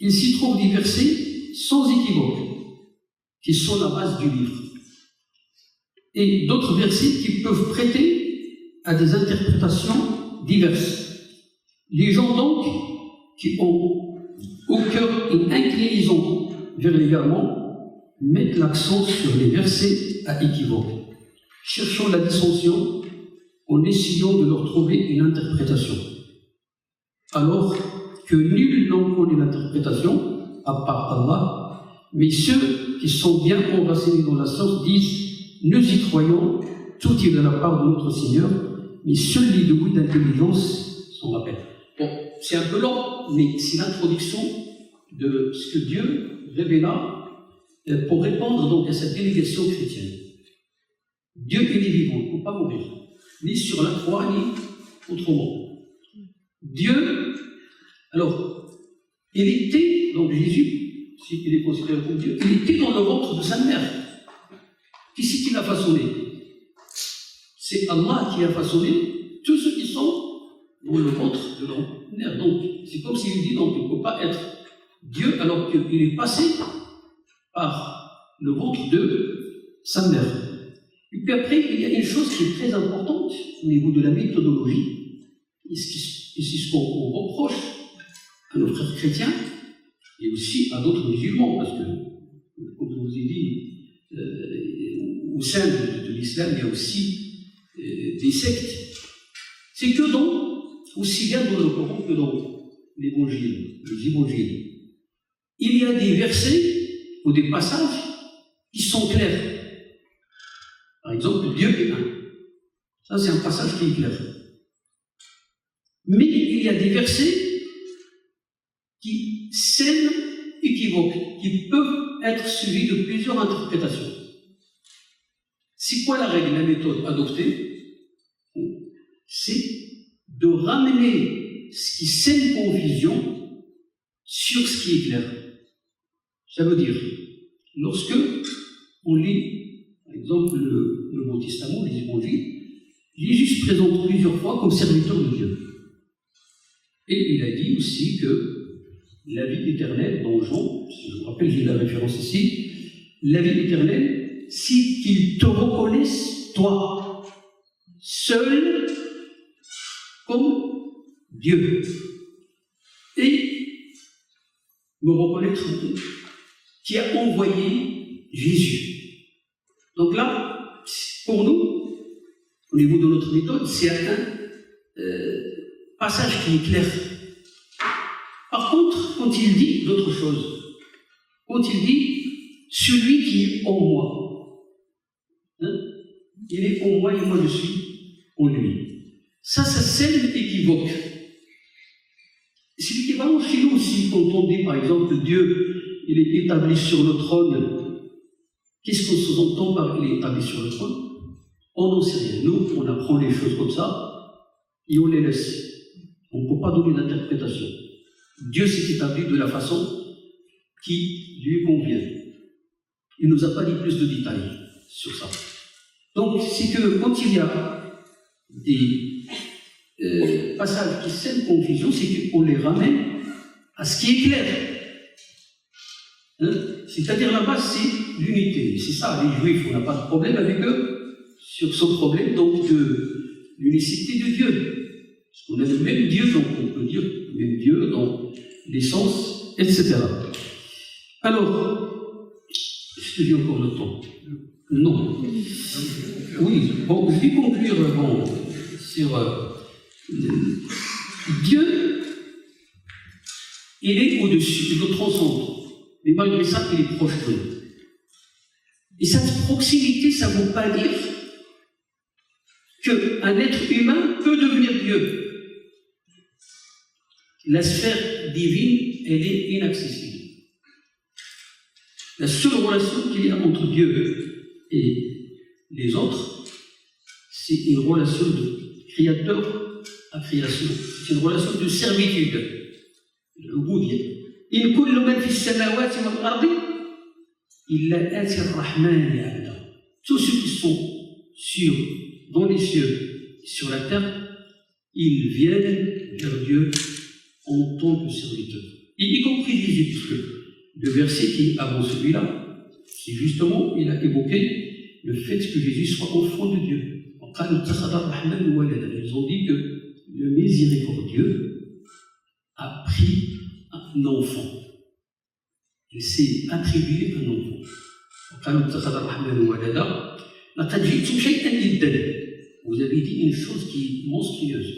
Il s'y trouve des versets sans équivoque, qui sont la base du livre. Et d'autres versets qui peuvent prêter à des interprétations diverses. Les gens donc qui ont au cœur une inclinaison vers l'égarement mettent l'accent sur les versets à équivoque, cherchant la dissension en essayant de leur trouver une interprétation. Alors que nul n'en connaît l'interprétation à part Allah, mais ceux qui sont bien enracinés dans la science disent « Nous y croyons, tout est de la part de notre Seigneur, mais seuls les doués d'intelligence s'en rappellent. » Bon, c'est un peu long, mais c'est l'introduction de ce que Dieu révéla pour répondre donc à cette délégation chrétienne. Dieu, il est vivant, il ne peut pas mourir, ni sur la croix, ni autrement. Dieu, alors, il était, donc Jésus, s'il est considéré comme Dieu, il était dans le ventre de sa mère. Qui c'est qui l'a façonné? C'est Allah qui a façonné tous ceux qui sont dans le ventre de leur mère. Donc, c'est comme s'il dit, donc, il ne peut pas être Dieu alors qu'il est passé par le ventre de sa mère. Et puis après, il y a une chose qui est très importante au niveau de la méthodologie, et c'est ce qu'on reproche à nos frères chrétiens, et aussi à d'autres musulmans, parce que, comme je vous ai dit, au sein de l'islam, il y a aussi des sectes. C'est que aussi bien dans le Coran que dans l'évangile, les évangiles, il y a des versets ou des passages qui sont clairs. Par exemple, Dieu est un. Ça, c'est un passage qui est clair. Mais il y a des versets qui sèment équivoques, qui peuvent être suivis de plusieurs interprétations. C'est quoi la règle, la méthode adoptée? C'est de ramener ce qui sème confusion sur ce qui est clair. Ça veut dire, lorsque on lit, par exemple, le Nouveau Testament, les évangiles, Jésus se présente plusieurs fois comme serviteur de Dieu. Et il a dit aussi que la vie éternelle, dans Jean, si je me rappelle, j'ai la référence ici, la vie éternelle, c'est qu'ils te reconnaissent, toi, seul, comme Dieu. Et me reconnaître qui a envoyé Jésus. Donc là, pour nous, au niveau de notre méthode, c'est un passage qui est clair. Par contre, quand il dit d'autres choses, quand il dit celui qui est en moi, il est en moi et moi je suis en lui. Ça sème équivoque. C'est l'équivalent chez nous aussi, quand on dit par exemple Dieu, il est établi sur le trône. Qu'est-ce qu'on sous-entend par il est établi sur le trône? On n'en sait rien. Nous, on apprend les choses comme ça et on les laisse. On ne peut pas donner d'interprétation. Dieu s'est établi de la façon qui lui convient. Il ne nous a pas dit plus de détails sur ça. Donc, c'est que quand il y a des passages qui sèment confusion, c'est qu'on les ramène à ce qui est clair. C'est-à-dire la base, c'est l'unité. C'est ça, les Juifs, on n'a pas de problème avec eux sur ce problème donc de l'unicité de Dieu. Parce qu'on a le même Dieu, donc on peut dire le même Dieu dans l'essence, etc. Alors, que j'ai encore le temps? Non. Oui, bon, je vais conclure sur Dieu, il est au-dessus, il nous transcende, mais malgré ça, il est proche de nous. Et cette proximité, ça ne veut pas dire qu'un être humain peut devenir Dieu. La sphère divine, elle est inaccessible. La seule relation qu'il y a entre Dieu et les autres, c'est une relation de créateur à création. C'est une relation de servitude. Le Bouddha. In kullu man fi as-samawati wal ardi illa ati ar-rahmani abda. Tous ceux qui sont dans les cieux et sur la terre, ils viennent vers Dieu en tant que serviteurs. Et y compris Jésus, puisque le verset qui est avant celui-là, c'est justement, il a évoqué le fait que Jésus soit enfant de Dieu. Ils ont dit que le miséricordieux a pris un enfant. Il s'est attribué un enfant. Vous avez dit une chose qui est monstrueuse.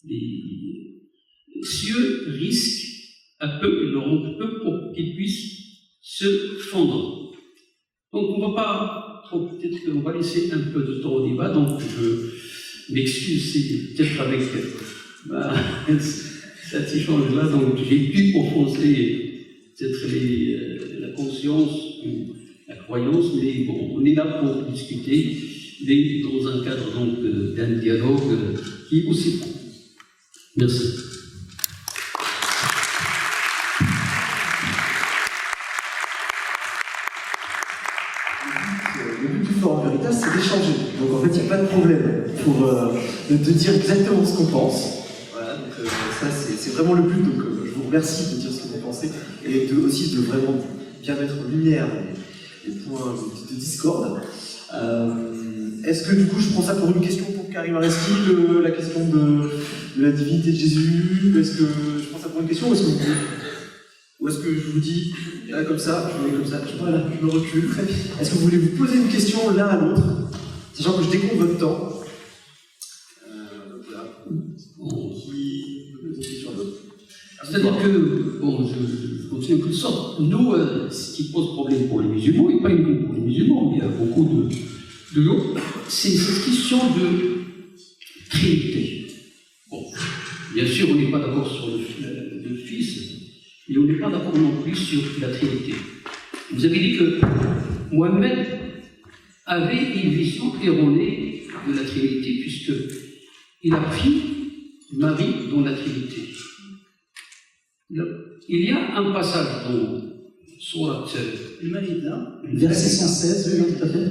Les cieux risquent un peu, il leur manque peu pour qu'ils puissent se fondre. Donc on ne va pas trop, peut-être qu'on va laisser un peu de temps au débat, donc je m'excuse, c'est peut-être avec cet échange-là, donc j'ai pu offenser peut-être la conscience ou la croyance, mais bon, on est là pour discuter, mais dans un cadre donc d'un dialogue qui est aussi bon. Merci. Le but du Forum Veritas, c'est d'échanger. Donc en fait, il n'y a pas de problème pour de dire exactement ce qu'on pense. Voilà, donc ça, c'est vraiment le but. Donc je vous remercie de dire ce que vous pensez et aussi de vraiment bien mettre en lumière les points de discorde. Est-ce que du coup, je prends ça pour une question pour Karim Aristide, la question de la divinité de Jésus? Est-ce que je prends ça pour une question ou est-ce que je vous dis, là comme ça, je me recule. Est-ce que vous voulez vous poser une question l'un à l'autre, sachant que je décompte votre temps? Voilà. Qui peut poser une question à l'autre? C'est-à-dire que, bon, je continue en quelque sorte, nous, ce qui pose problème pour les musulmans, et pas uniquement pour les musulmans, mais il y a beaucoup de gens, c'est cette question de Trinité. Bon, bien sûr, on n'est pas d'accord sur le Fils, mais on n'est pas d'accord non plus sur la Trinité. Vous avez dit que Mohammed avait une vision erronée de la Trinité, puisqu'il a pris Marie dans la Trinité. Il y a un passage dans Surat Al-Maïda, verset 116, oui, tout à fait.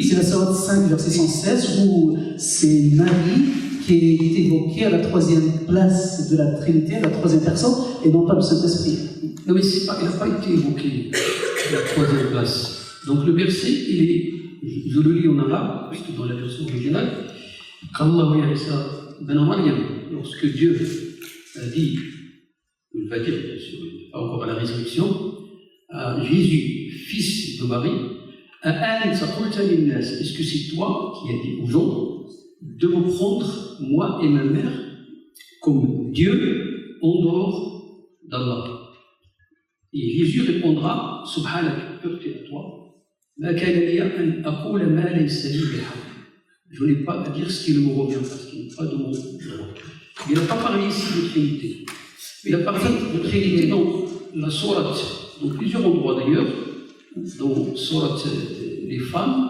C'est la la Surat 5, verset 116, où c'est Marie qui est évoquée à la troisième place de la Trinité, à la troisième personne, et non pas le Saint-Esprit. Non, mais il n'a pas été évoqué à la troisième place. Donc le verset, je le lis en arabe, puisque dans la version originale, qu'Allah Isa ben Maryam, lorsque Dieu a dit, il va dire bien sûr, pas encore à la résurrection, à Jésus, fils de Marie, est-ce que c'est toi qui as dit aux gens de me prendre, moi et ma mère, comme Dieu en dehors d'Allah? Et Jésus répondra, Subhanak, pureté à toi, je n'ai pas à dire ce qui ne me revient, parce qu'il n'est pas de mon droit. Il n'a pas parlé ici de Trinité. Il a parlé de Trinité dans la Sourate, dans plusieurs endroits d'ailleurs, dans Sourate les femmes,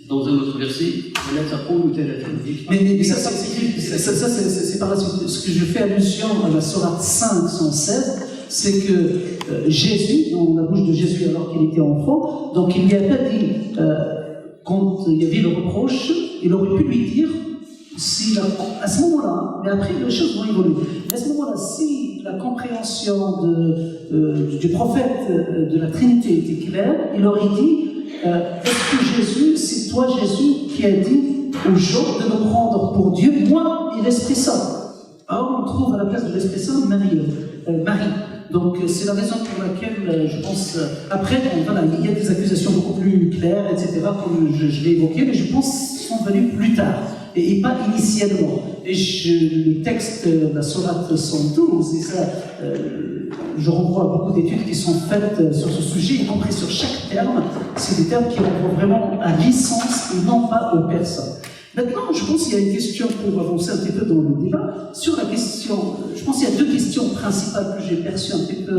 dans un autre verset, mais ça c'est par la suite. Ce que je fais allusion à la Sourate 5, 116, c'est que Jésus, dans la bouche de Jésus alors qu'il était enfant, donc il n'y a pas dit, quand il y avait le reproche, il aurait pu lui dire, si à ce moment-là, mais après les choses vont évoluer, mais à ce moment-là, si la compréhension du prophète de la Trinité était claire, il aurait dit, est-ce que Jésus, c'est toi Jésus qui a dit aux gens de me prendre pour Dieu, moi et l'Esprit Saint. Or, on trouve à la place de l'Esprit Saint Marie. Donc, c'est la raison pour laquelle je pense. Après, bon, voilà, il y a des accusations beaucoup plus claires, etc., comme je l'ai évoqué, mais je pense qu'elles sont venues plus tard, et pas initialement. Et le texte, la Sourate 112, et ça, je renvoie à beaucoup d'études qui sont faites sur ce sujet, y compris sur chaque terme. C'est des termes qui renvoient vraiment à l'essence et non pas aux personnes. Maintenant, je pense qu'il y a une question pour avancer un petit peu dans le débat. Sur la question, je pense qu'il y a deux questions principales que j'ai perçues un petit peu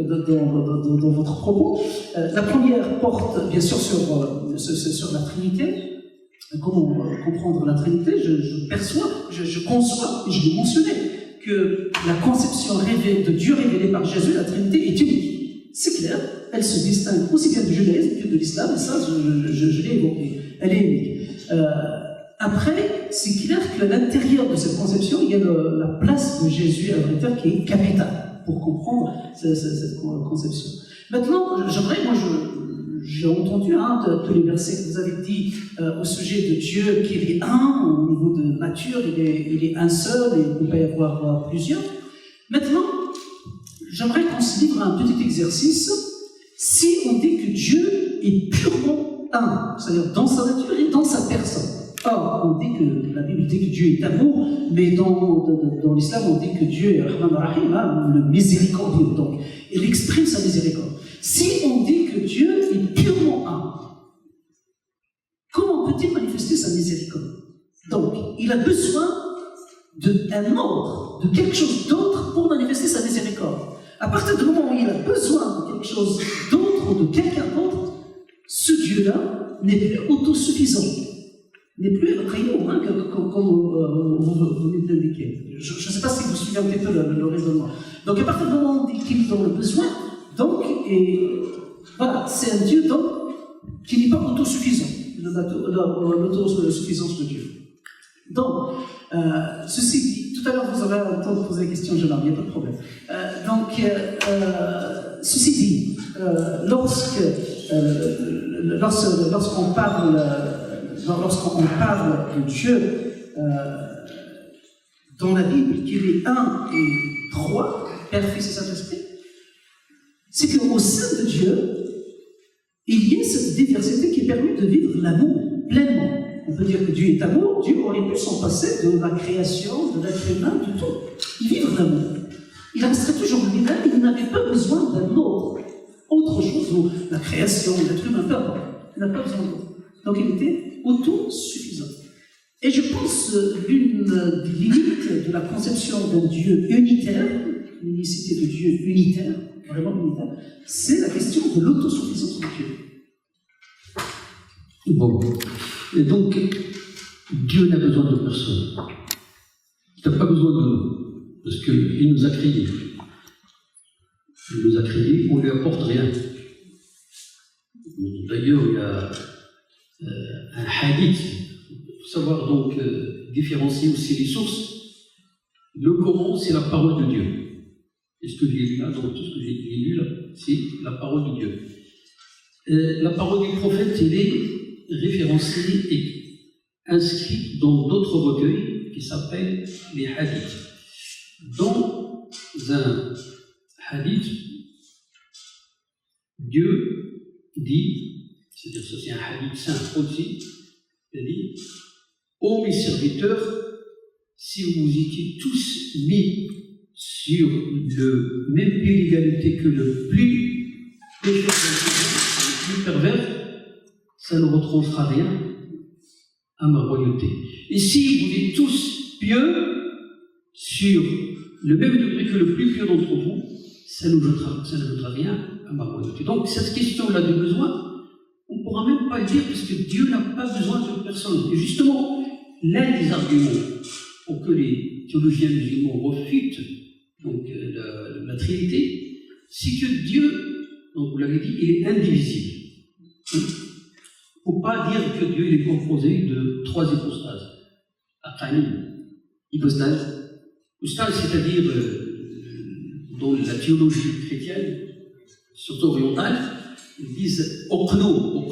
dans votre propos. La première porte bien sûr sur la Trinité. Comment comprendre la Trinité? Je perçois, je conçois, et je l'ai mentionné, que la conception de Dieu révélée par Jésus, la Trinité, est unique. C'est clair, elle se distingue aussi bien du judaïsme que de l'islam, et ça, je l'ai évoqué. Elle est unique. Après, c'est clair qu'à l'intérieur de cette conception, il y a la place de Jésus, à vrai dire, qui est capitale pour comprendre cette conception. Maintenant, j'aimerais, j'ai entendu tous les versets que vous avez dit au sujet de Dieu, qu'il est un, au niveau de nature, il est un seul, et il ne peut pas y avoir plusieurs. Maintenant, j'aimerais qu'on se livre à un petit exercice. Si on dit que Dieu est purement un, c'est-à-dire dans sa nature et dans sa personne. Or, on dit que la Bible dit que Dieu est amour, mais dans l'islam, on dit que Dieu est Rahman Rahim, le miséricordieux. Donc, il exprime sa miséricorde. Si on dit que Dieu est purement un, comment peut-il manifester sa miséricorde? Donc, il a besoin d'un autre, de quelque chose d'autre pour manifester sa miséricorde. À partir du moment où il a besoin de quelque chose d'autre ou de quelqu'un d'autre, ce Dieu-là n'est plus autosuffisant. N'est plus un crayon, comme vous venez de l'indiquer. Je ne sais pas si vous suivez un petit peu le raisonnement. Donc, à partir du moment où on dit qu'il en a besoin, donc, voilà, c'est un Dieu donc, qui n'est pas autosuffisant, l'autosuffisance de Dieu. Donc, ceci dit, tout à l'heure vous aurez le temps de poser la question, je n'en ai pas de problème. Ceci dit, lorsqu'on parle de Dieu dans la Bible, qu'il est un et trois, Père, Fils et Saint-Esprit, c'est qu'au sein de Dieu, il y a cette diversité qui permet de vivre l'amour pleinement. On peut dire que Dieu est amour, Dieu aurait pu s'en passer de la création, de l'être humain, de tout. Il vit l'amour. Il resterait toujours lui-même, il n'avait pas besoin d'un autre chose, ou la création, l'être humain, peu importe. Il n'a pas besoin d'autre. Donc il était autosuffisant. Et je pense l'une des limites de la conception d'un Dieu unitaire, l'unicité de Dieu unitaire, vraiment unitaire, c'est la question de l'autosuffisance de Dieu. Bon. Et donc, Dieu n'a besoin de personne. Il n'a pas besoin de nous. Parce qu'il nous a créés. Il nous a créés, on ne lui apporte rien. D'ailleurs, il y a un hadith. Il faut savoir donc différencier aussi les sources. Le Coran, c'est la parole de Dieu. Et ce que j'ai lu là, donc tout ce que j'ai lu là, c'est la parole de Dieu. La parole du prophète, elle est référencée et inscrite dans d'autres recueils qui s'appellent les hadiths. Dans un hadith, Dieu dit, c'est-à-dire que c'est un hadith saint aussi, il dit: ô mes serviteurs, si vous étiez tous mis sur le même pied d'égalité que le plus pécheur, le plus pervers, ça ne retranchera rien à ma royauté. Et si vous êtes tous pieux sur le même degré que le plus pieux d'entre vous, ça ne jettera rien à ma royauté. Donc cette question-là de besoin, on ne pourra même pas le dire parce que Dieu n'a pas besoin de personne. Et justement, l'un des arguments pour que les théologiens musulmans refutent donc, la Trinité, c'est que Dieu, donc vous l'avez dit, il est indivisible. Il ne faut pas dire que Dieu est composé de 3 hypostases. Hypostase, c'est-à-dire dans la théologie chrétienne, surtout orientale, ils disent okno. On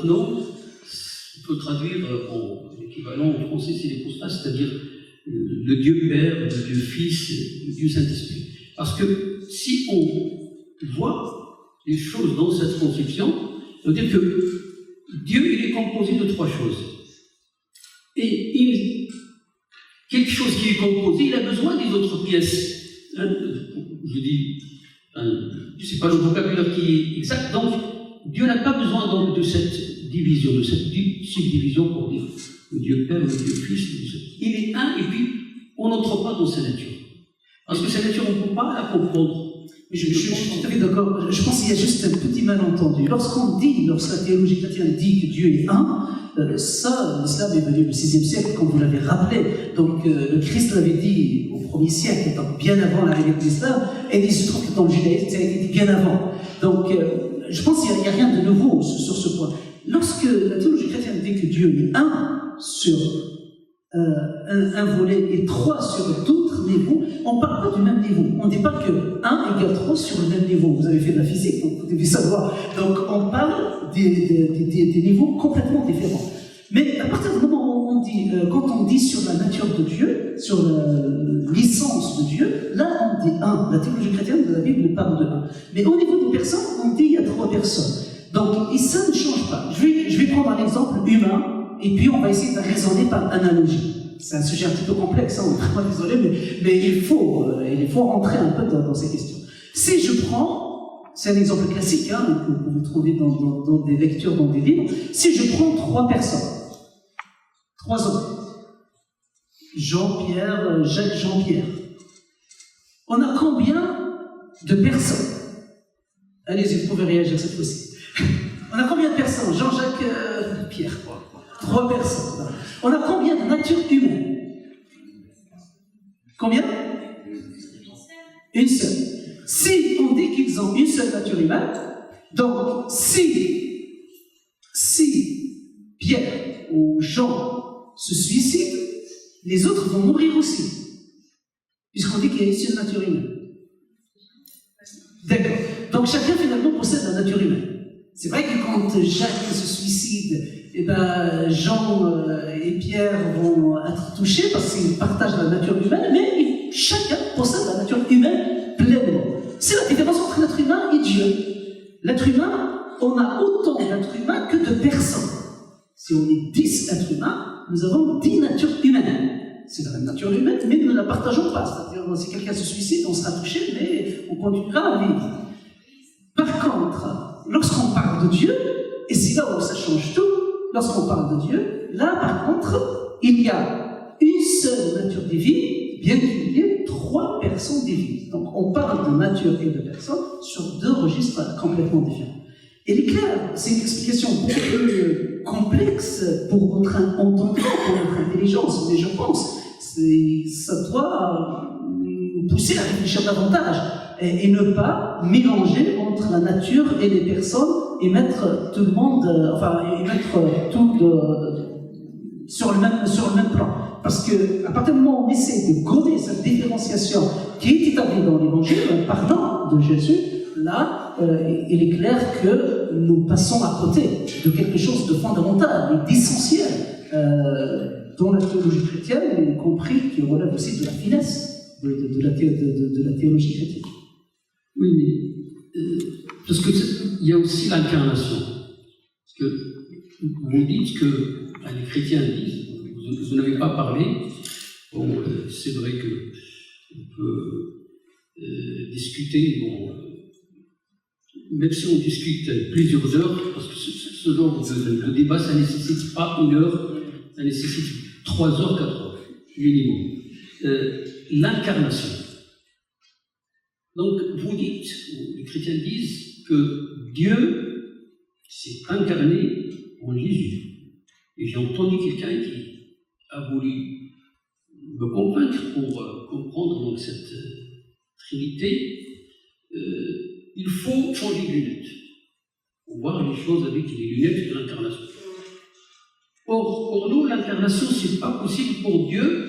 peut traduire en l'équivalent en français, c'est l'hypostat, c'est-à-dire le Dieu Père, le Dieu Fils, le Dieu Saint-Esprit. Parce que si on voit les choses dans cette conception, ça veut dire que Dieu, il est composé de trois choses. Et quelque chose qui est composé, il a besoin des autres pièces. Hein, je dis, c'est pas le vocabulaire qui est exact, donc Dieu n'a pas besoin donc de cette division, de cette subdivision pour dire le Dieu Père, le Dieu Fils. Il est un, et puis on n'entre pas dans sa nature. Parce que sa nature, on ne peut pas la comprendre. Je suis tout à fait d'accord. Je pense qu'il y a juste un petit malentendu. Lorsque la théologie chrétienne dit que Dieu est un, ça, l'islam est venu au VIe siècle, comme vous l'avez rappelé. Donc, le Christ l'avait dit au 1er siècle, donc bien avant l'arrivée de l'islam, et il se trouve que dans le judaïsme, ça a été dit bien avant. Donc, je pense qu'il n'y a rien de nouveau sur ce point. Lorsque la théologie chrétienne dit que Dieu est un sur un volet et trois sur d'autres niveaux, on ne parle pas du même niveau. On ne dit pas que 1 égale 3 sur le même niveau. Vous avez fait de la physique, donc vous devez savoir. Donc on parle des niveaux complètement différents. Mais à partir du moment où on dit, quand on dit sur la nature de Dieu, sur l'essence de Dieu, là on dit 1. La théologie chrétienne de la Bible parle de 1. Mais au niveau des personnes, on dit il y a 3 personnes. Donc, et ça ne change pas. Je vais prendre un exemple humain, et puis on va essayer de raisonner par analogie. C'est un sujet un petit peu complexe, hein, on est vraiment désolé, mais il faut rentrer un peu dans ces questions. Si je prends, c'est un exemple classique, hein, que vous pouvez trouver dans des lectures, dans des livres, si je prends 3 personnes, 3 hommes, Jean-Pierre, Jacques Jean-Pierre, on a combien de personnes? Allez-y, vous pouvez réagir cette fois-ci. On a combien de personnes? Jean-Jacques Pierre, 3 personnes. On a combien de nature humaine? Combien? Une seule. Si on dit qu'ils ont une seule nature humaine, donc si Pierre ou Jean se suicident, les autres vont mourir aussi, puisqu'on dit qu'il y a une seule nature humaine. D'accord. Donc chacun finalement possède la nature humaine. C'est vrai que quand Jacques se suicide, eh ben, Jean et Pierre vont être touchés parce qu'ils partagent la nature humaine, mais chacun possède la nature humaine pleinement. C'est la différence entre l'être humain et Dieu. L'être humain, on a autant d'êtres humains que de personnes. Si on est 10 êtres humains, nous avons 10 natures humaines. C'est la même nature humaine, mais nous ne la partageons pas. C'est-à-dire, si quelqu'un se suicide, on sera touché, mais on continuera à vivre. Par contre, lorsqu'on parle de Dieu, et c'est là où ça change tout, lorsqu'on parle de Dieu, là, par contre, il y a une seule nature divine, bien qu'il y ait 3 personnes divines. Donc, on parle de nature et de personnes sur 2 registres complètement différents. Et il est clair, c'est une explication beaucoup plus complexe pour notre entendement, pour notre intelligence, mais je pense que ça doit nous pousser à réfléchir davantage et ne pas mélanger entre la nature et les personnes et mettre tout le monde, et mettre tout sur le même plan. Parce que à partir du moment où on essaie de gommer cette différenciation qui est établie dans l'Évangile, en parlant de Jésus, là, il est clair que nous passons à côté de quelque chose de fondamental et d'essentiel dans la théologie chrétienne, y compris qui relève aussi de la finesse de la théologie chrétienne. Oui, mais parce qu'il y a aussi l'incarnation. Parce que vous dites que les chrétiens disent, vous n'avez pas parlé, bon, c'est vrai qu'on peut discuter, bon, même si on discute plusieurs heures, parce que ce genre de débat, ça ne nécessite pas 1 heure, ça nécessite 3 heures, 4 heures, minimum. L'incarnation. Donc, vous dites, les chrétiens disent que Dieu s'est incarné en Jésus. Et j'ai entendu quelqu'un qui a voulu me convaincre pour comprendre donc cette Trinité. Il faut changer de lunettes. Pour voir les choses avec les lunettes de l'incarnation. Or, pour nous, l'incarnation, ce n'est pas possible pour Dieu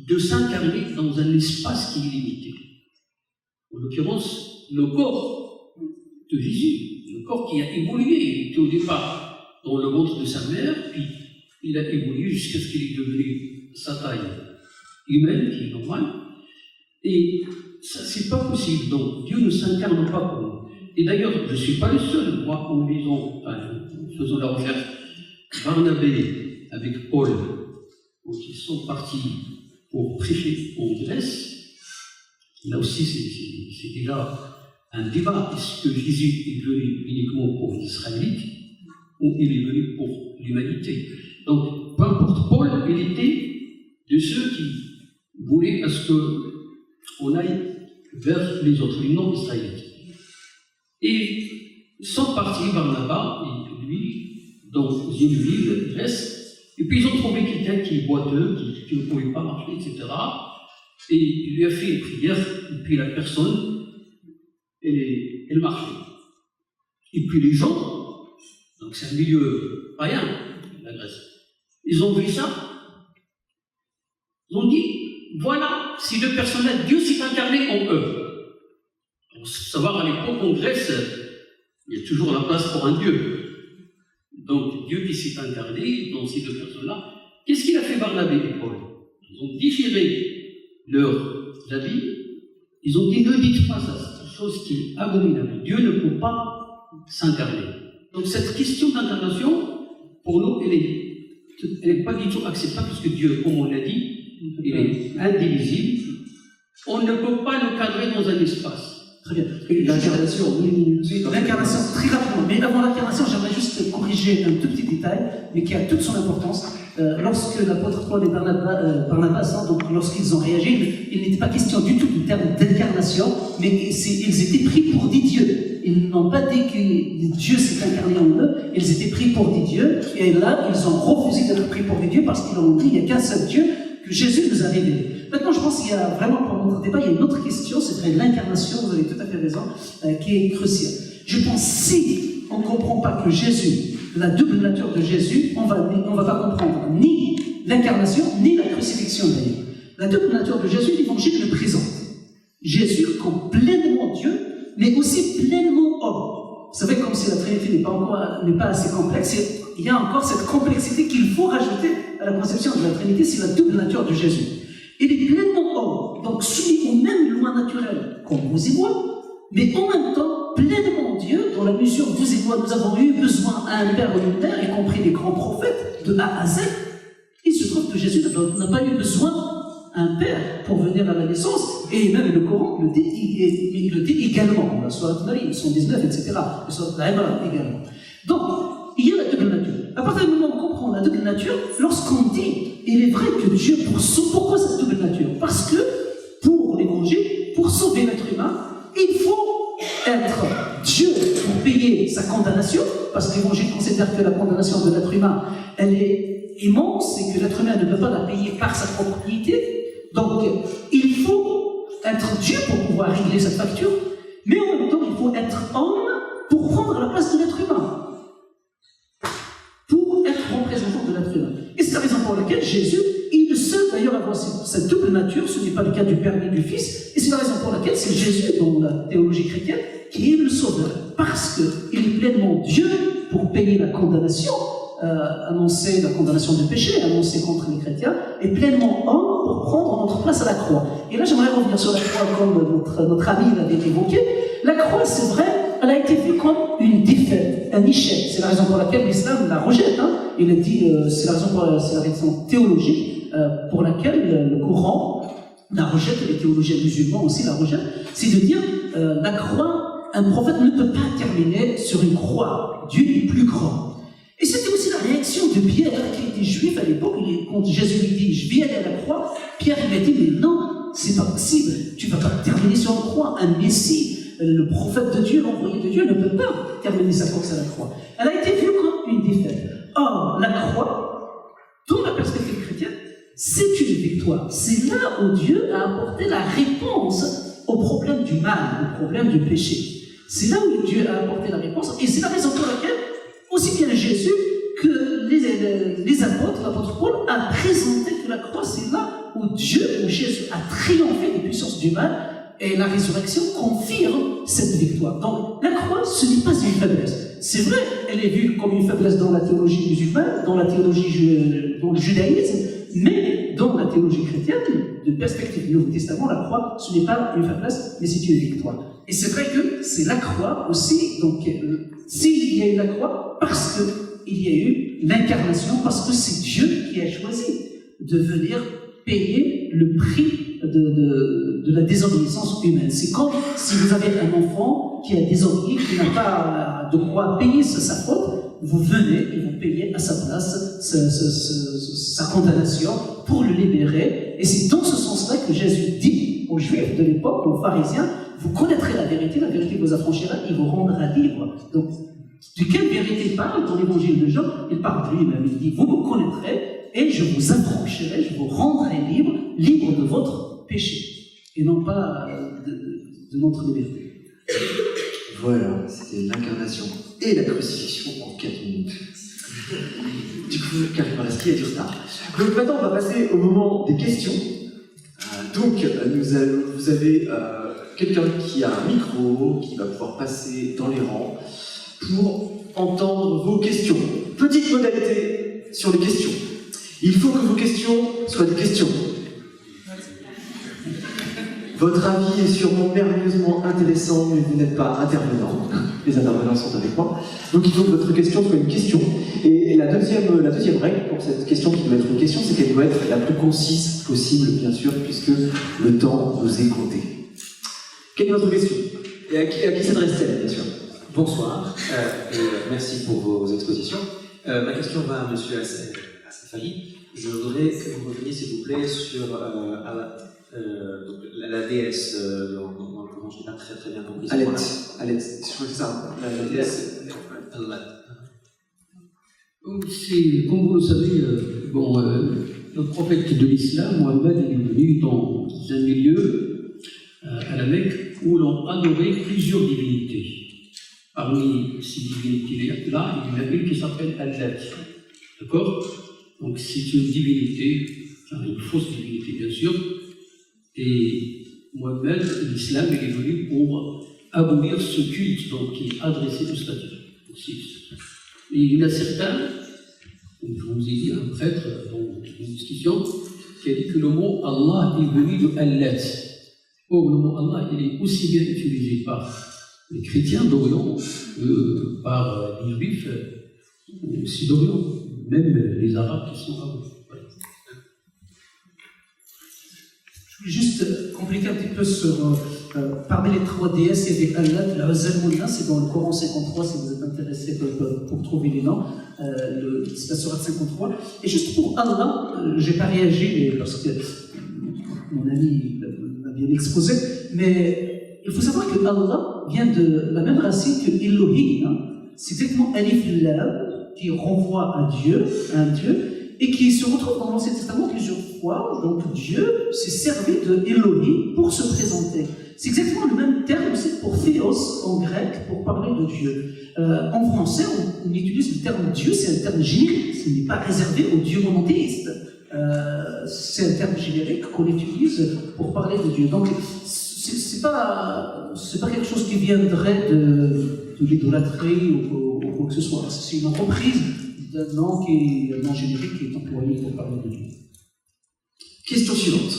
de s'incarner dans un espace qui est limité. En l'occurrence, le corps de Jésus, le corps qui a évolué, il était au départ dans le ventre de sa mère, puis il a évolué jusqu'à ce qu'il est devenu sa taille humaine, qui est normale. Et ça, c'est pas possible. Donc, Dieu ne s'incarne pas pour nous. Et d'ailleurs, je ne suis pas le seul. Moi, en lisant, en faisant la recherche, Barnabé avec Paul, quand ils sont partis pour prêcher en Grèce, là aussi, c'est déjà un débat. Est-ce que Jésus est venu uniquement pour les Israélites ou il est venu pour l'humanité? Donc, peu importe, Paul, il était de ceux qui voulaient à ce qu'on aille vers les autres, les non-israélites. Et sont partis, Barnabas et lui, dans une ville, Grèce, et puis ils ont trouvé quelqu'un qui est boiteux, qui ne pouvait pas marcher, etc. Et il lui a fait une prière, et puis la personne, elle marchait. Et puis les gens, donc c'est un milieu païen, la Grèce, ils ont vu ça, ils ont dit, voilà, ces deux personnes-là, Dieu s'est incarné en eux. Il faut savoir, à l'époque, en Grèce, il y a toujours la place pour un Dieu. Donc, Dieu qui s'est incarné dans ces deux personnes-là, qu'est-ce qu'il a fait Barnabé et Paul? Ils ont déchiré leurs habits, ils ont dit, ne dites pas ça, c'est une chose qui est abominable. Dieu ne peut pas s'incarner. Donc, cette question d'incarnation, pour nous, elle n'est pas du tout acceptable, parce que Dieu, comme on l'a dit, il est indivisible. On ne peut pas le cadrer dans un espace. Très bien. L'incarnation en 1 minute. L'incarnation, très rapidement. Mais avant l'incarnation, j'aimerais juste corriger un tout petit détail, mais qui a toute son importance. Lorsque l'apôtre Paul et Barnabas, donc lorsqu'ils ont réagi, il n'était pas question du tout du terme d'incarnation, mais ils étaient pris pour des dieux. Ils n'ont pas dit que Dieu s'est incarné en eux, ils étaient pris pour des dieux, et là, ils ont refusé d'être pris pour des dieux parce qu'ils ont dit qu'il n'y a qu'un seul Dieu que Jésus nous a révélé. Maintenant, je pense qu'il y a vraiment, pour notre débat, il y a une autre question, c'est vrai, l'incarnation, vous avez tout à fait raison, qui est cruciale. Je pense, si on ne comprend pas que Jésus, la double nature de Jésus, on va pas comprendre ni l'incarnation, ni la crucifixion d'ailleurs. La double nature de Jésus, l'Évangile le présente. Jésus comme pleinement Dieu, mais aussi pleinement homme. Vous savez, comme si la Trinité n'est pas assez complexe, il y a encore cette complexité qu'il faut rajouter à la conception de la Trinité, c'est la double nature de Jésus. Il est pleinement homme, donc soumis aux mêmes lois naturelles comme vous et moi, mais en même temps pleinement Dieu, dans la mesure où vous et moi, nous avons eu besoin à un père ou une mère, y compris les grands prophètes, de A à Z. Il se trouve que Jésus n'a pas eu besoin d'un père pour venir à la naissance, et même le Coran le dit également, la Sourate Maryam, 119, etc., la Sourate Al-Imran également. Donc, il y a la double nature. À partir du moment où on comprend la double nature, lorsqu'on dit, il est vrai que Dieu, pourquoi cette double nature? Parce que, pour l'Évangile, pour sauver l'être humain, il faut être Dieu pour payer sa condamnation, parce que l'Évangile considère que la condamnation de l'être humain, elle est immense, et que l'être humain ne peut pas la payer par sa propriété. Donc, il faut être Dieu pour pouvoir régler cette facture, mais en même temps, il faut être homme pour prendre la place de l'être humain. Pour être représentant de l'être humain. Et c'est la raison pour laquelle Jésus est le seul d'ailleurs à avoir cette double nature, ce n'est pas le cas du Père ni du Fils, et c'est la raison pour laquelle c'est Jésus, dans la théologie chrétienne, qui est le Sauveur, parce qu'il est pleinement Dieu pour payer la condamnation, annoncer la condamnation du péché, annoncée contre les chrétiens, et pleinement homme pour prendre notre place à la croix. Et là, j'aimerais revenir sur la croix comme notre ami l'avait évoqué. La croix, c'est vrai, elle a été vue comme une défaite, un échec. C'est la raison pour laquelle l'islam la rejette. Il a dit, c'est la raison théologique pour laquelle le Coran la rejette, les théologiens musulmans aussi la rejettent. C'est de dire, la croix, un prophète ne peut pas terminer sur une croix. Dieu est plus grand. Et c'était aussi la réaction de Pierre, qui était juif à l'époque, quand Jésus lui dit, je vais aller à la croix, Pierre il a dit, mais non, c'est pas possible, tu ne vas pas terminer sur une croix, un Messie, le prophète de Dieu, l'envoyé de Dieu, ne peut pas terminer sa course à la croix. Elle a été vue comme une défaite. Or, la croix, dans la perspective chrétienne, c'est une victoire. C'est là où Dieu a apporté la réponse au problème du mal, au problème du péché. C'est là où Dieu a apporté la réponse, et c'est la raison pour laquelle aussi bien Jésus que les apôtres, l'apôtre Paul, a présenté que la croix, c'est là où Jésus a triomphé des puissances du mal, et la résurrection confirme cette victoire. Donc, la croix, ce n'est pas une faiblesse. c'est vrai, elle est vue comme une faiblesse dans la théologie musulmane, dans la théologie, dans le judaïsme, mais dans la théologie chrétienne, de perspective du Nouveau Testament, la croix, ce n'est pas une faiblesse, mais c'est une victoire. Et c'est vrai que c'est la croix aussi, donc s'il y a eu la croix, parce qu'il y a eu l'incarnation, parce que c'est Dieu qui a choisi de venir payer le prix de la désobéissance humaine. C'est comme si vous avez un enfant qui a désobéi, qui n'a pas de quoi payer sa faute, vous venez et vous payez à sa place sa condamnation pour le libérer. Et c'est dans ce sens-là que Jésus dit aux Juifs de l'époque, aux pharisiens, vous connaîtrez la vérité vous affranchira, il vous rendra libre. Donc, de quelle vérité il parle dans l'évangile de Jean? Il parle de lui-même, il dit, vous me connaîtrez et je vous affranchirai, je vous rendrai libre de votre péché, et non pas de notre liberté. Voilà, c'était l'incarnation et la crucifixion en 4 minutes. Du coup, Karim Valaski a du retard. Donc maintenant, on va passer au moment des questions. Donc, vous avez quelqu'un qui a un micro, qui va pouvoir passer dans les rangs pour entendre vos questions. Petite modalité sur les questions. Il faut que vos questions soient des questions. Votre avis est sûrement merveilleusement intéressant, mais vous n'êtes pas intervenant. Les intervenants sont avec moi. Donc il faut que votre question soit une question. Et la deuxième règle pour cette question qui doit être une question, c'est qu'elle doit être la plus concise possible, bien sûr, puisque le temps nous est compté. Quelle est votre question? Et à qui s'adresse-t-elle, bien sûr? Bonsoir, et merci pour vos expositions. Ma question va à M. Asafari. Je voudrais que vous reveniez, s'il vous plaît, sur donc, la déesse, comment je n'ai pas très bien compris. Alet, je crois que c'est ça, la déesse. C'est, comme vous le savez, le prophète de l'islam, Mohammed, est venu dans un milieu, à la Mecque, où l'on adorait plusieurs divinités. Parmi ces divinités-là, il y en a une qui s'appelle Allat. D'accord? Donc c'est une divinité, une fausse divinité bien sûr, et Mohammed, l'islam, il est venu pour abolir ce culte donc, qui est adressé au statut. Et il y en a certains, comme je vous ai dit, un prêtre dans une discussion, qui a dit que le mot Allah est venu de Allat. Or, le mot Allah, il est aussi bien utilisé par les chrétiens d'Orient que par les juifs aussi d'Orient, même les arabes qui sont avant. Je voulais juste compliquer un petit peu sur, parmi les 3 déesses, il y avait Allah, la Zalmouna, c'est dans le Coran 53, si vous êtes intéressé pour trouver les noms, c'est la sourate 53. Et juste pour Allah, je n'ai pas réagi, mais parce que mon ami l'a bien exposé, mais il faut savoir que Allah vient de la même racine que Elohim, hein. C'est exactement Alif Lam, qui renvoie à Dieu, à un Dieu, et qui se retrouve dans l'Ancien Testament plusieurs fois. Donc Dieu s'est servi de Elohim pour se présenter. C'est exactement le même terme aussi pour Théos en grec, pour parler de Dieu. En français, on utilise le terme Dieu, c'est un terme générique, ce n'est pas réservé aux dieux monothéistes. C'est un terme générique qu'on utilise pour parler de Dieu. Donc, c'est pas quelque chose qui viendrait de l'idolâtrie ou quoi que ce soit. C'est une reprise d'un nom qui est un nom générique qui est employé pour parler de Dieu. Question suivante.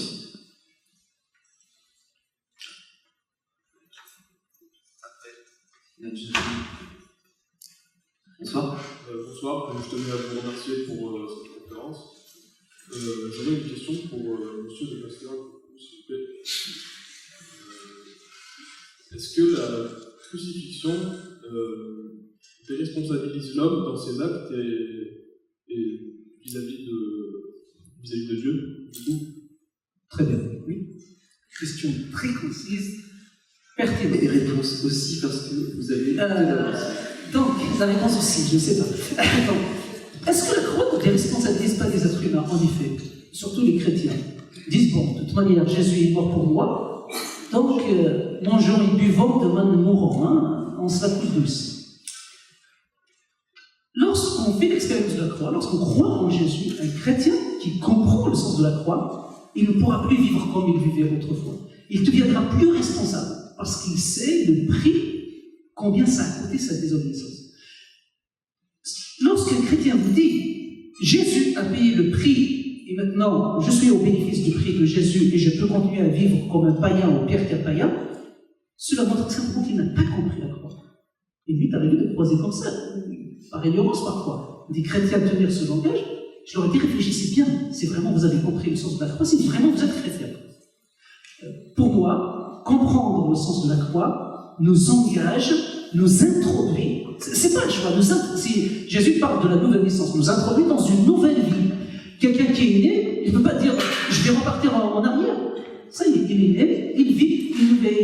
Bonsoir. Bonsoir, je tenais à vous remercier pour cette conférence. J'aurais une question pour Monsieur de Pasteur, s'il vous plaît. Est-ce que la crucifixion déresponsabilise l'homme dans ses actes et vis-à-vis de Dieu, du coup? Très bien, oui. Question très concise, pertinente. Et réponse aussi parce que vous avez... Donc, la réponse aussi, je ne sais pas. Donc, est-ce que la croix ne déresponsabilise pas les êtres humains? En effet, surtout les chrétiens. Ils disent, bon, de toute manière, Jésus est mort pour moi, donc mangeons et buvons, demain nous mourrons, hein, on se la coule douce. Lorsqu'on fait l'expérience de la croix, lorsqu'on croit en Jésus, un chrétien qui comprend le sens de la croix, il ne pourra plus vivre comme il vivait autrefois. Il deviendra plus responsable, parce qu'il sait le prix, combien ça a coûté sa désobéissance. lorsque le chrétien vous dit Jésus a payé le prix et maintenant je suis au bénéfice du prix de Jésus et je peux continuer à vivre comme un païen ou pire qu'un païen, cela montre simplement qu'il n'a pas compris la croix. Et lui, il arrivé de croiser comme ça, par ignorance parfois. Des chrétiens tenir ce langage, je leur ai dit réfléchissez bien, si vraiment vous avez compris le sens de la croix, si vraiment vous êtes chrétien. Pour moi, comprendre le sens de la croix nous engage, nous introduit. C'est pas un choix. Si Jésus parle de la nouvelle naissance, nous introduit dans une nouvelle vie. Quelqu'un qui est né, il ne peut pas dire je vais repartir en arrière. Ça y est, il est né, il vit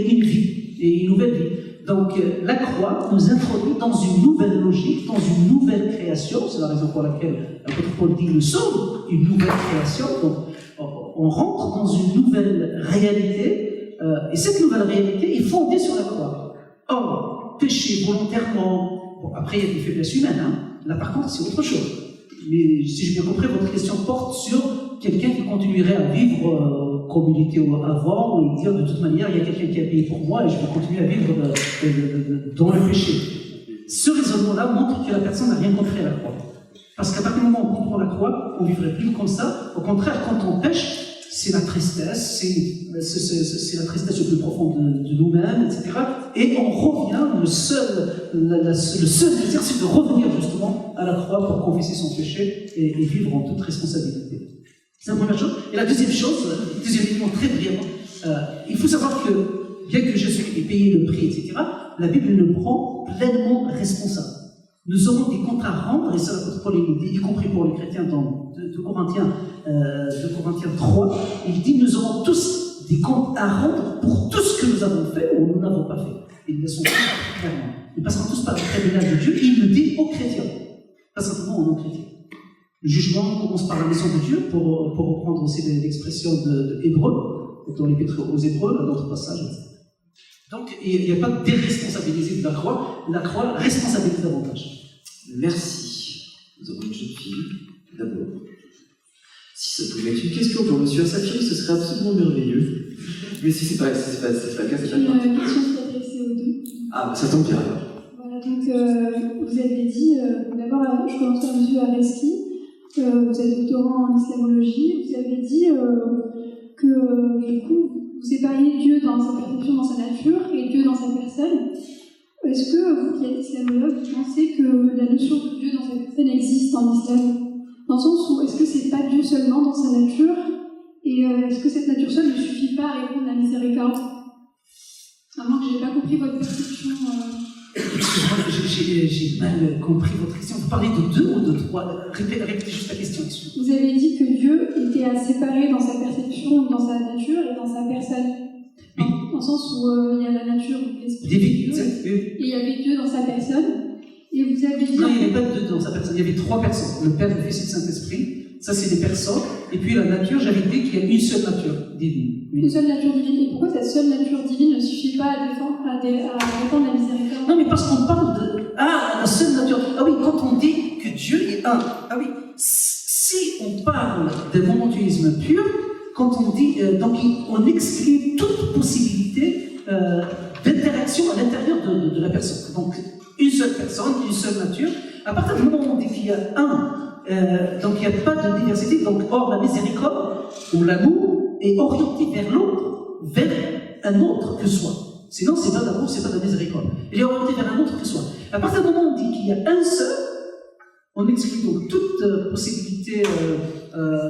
une vie et une nouvelle vie. Donc la croix nous introduit dans une nouvelle logique, dans une nouvelle création. C'est la raison pour laquelle l'apôtre Paul dit nous sommes une nouvelle création. Donc on rentre dans une nouvelle réalité, et cette nouvelle réalité est fondée sur la croix. Or, pécher volontairement, bon, après il y a des faiblesses humaines, hein. Là par contre c'est autre chose. Mais si j'ai bien compris, votre question porte sur quelqu'un qui continuerait à vivre comme il était avant, et dire de toute manière il y a quelqu'un qui a payé pour moi et je vais continuer à vivre dans le péché. Ce raisonnement-là montre que la personne n'a rien compris à la croix. Parce qu'à partir du moment où on comprend la croix, on ne vivrait plus comme ça. Au contraire, quand on pêche, c'est la tristesse, c'est la tristesse le plus profonde de nous-mêmes, etc. Et on revient, le seul désir, c'est de revenir justement à la croix pour confesser son péché et vivre en toute responsabilité. C'est la première chose. Et la deuxième chose, deuxième élément très brièvement, il faut savoir que, bien que Jésus ait payé le prix, etc., la Bible nous prend pleinement responsable. Nous aurons des comptes à rendre, et ça l'apôtre Paul nous dit, y compris pour les chrétiens dans 2 Corinthiens 3, il dit nous aurons tous des comptes à rendre pour tout ce que nous avons fait ou nous n'avons pas fait. Et ils le sont clairement. Nous passerons tous par le tribunal de Dieu, et il le dit aux chrétiens, pas simplement aux non-chrétiens. Le jugement commence par la maison de Dieu, pour reprendre aussi l'expression de Hébreu, dans l'Épître aux Hébreux, dans d'autres passages. Donc, il n'y a pas de déresponsabiliser de la croix responsabilise davantage. Merci. Nous avons une jeune fille, d'abord. Si ça pouvait être une question pour M. Asafiri, ce serait absolument merveilleux. Mais si c'est pas le cas, c'est pas le cas. Une question qui est adressée aux deux. Ah, ça tombe bien. Voilà, donc vous avez dit, d'abord, je commence par M. Areski, vous êtes doctorant en islamologie, vous avez dit que du coup, vous sépariez Dieu dans sa perception, dans sa nature, et Dieu dans sa personne. Est-ce que vous qui êtes islamologue, vous pensez que la notion de Dieu dans sa personne existe en islam? Dans le sens où est-ce que c'est pas Dieu seulement dans sa nature, et est-ce que cette nature seule ne suffit pas à répondre à la miséricorde? À moins que je n'ai pas compris votre perception. J'ai mal compris votre question. Vous parlez de 2 ou de 3? Répétez juste la question. Vous avez dit que Dieu était à séparer dans sa perception, dans sa nature et dans sa personne. Oui. Dans le sens où il y a la nature, l'esprit de Dieu, et il y avait Dieu dans sa personne. Et vous avez dit... Non, il n'y avait pas de 2 dans sa personne. Il y avait 3 personnes. Le Père, le Fils et le Saint-Esprit. Ça, c'est des personnes. Et puis la nature, j'avais dit qu'il y a une seule nature divine. Une seule nature divine. Et pourquoi cette seule nature divine ne suffit pas à répondre à la miséricorde? Non, mais parce qu'on parle de... Ah, la seule nature... Ah oui, quand on dit que Dieu est un... Ah oui, si on parle d'un monothéisme pur, quand on dit... donc, on exclut toute possibilité d'interaction à l'intérieur de la personne. Donc, une seule personne, une seule nature. À partir du moment où on dit qu'il y a un... donc il n'y a pas de diversité. Donc, or, la miséricorde ou l'amour est orienté vers l'autre, vers un autre que soi. Sinon, c'est pas d'amour, c'est pas de la miséricorde. Il est orienté vers un autre que soi. À partir du moment où on dit qu'il y a un seul, on exclut donc toute possibilité,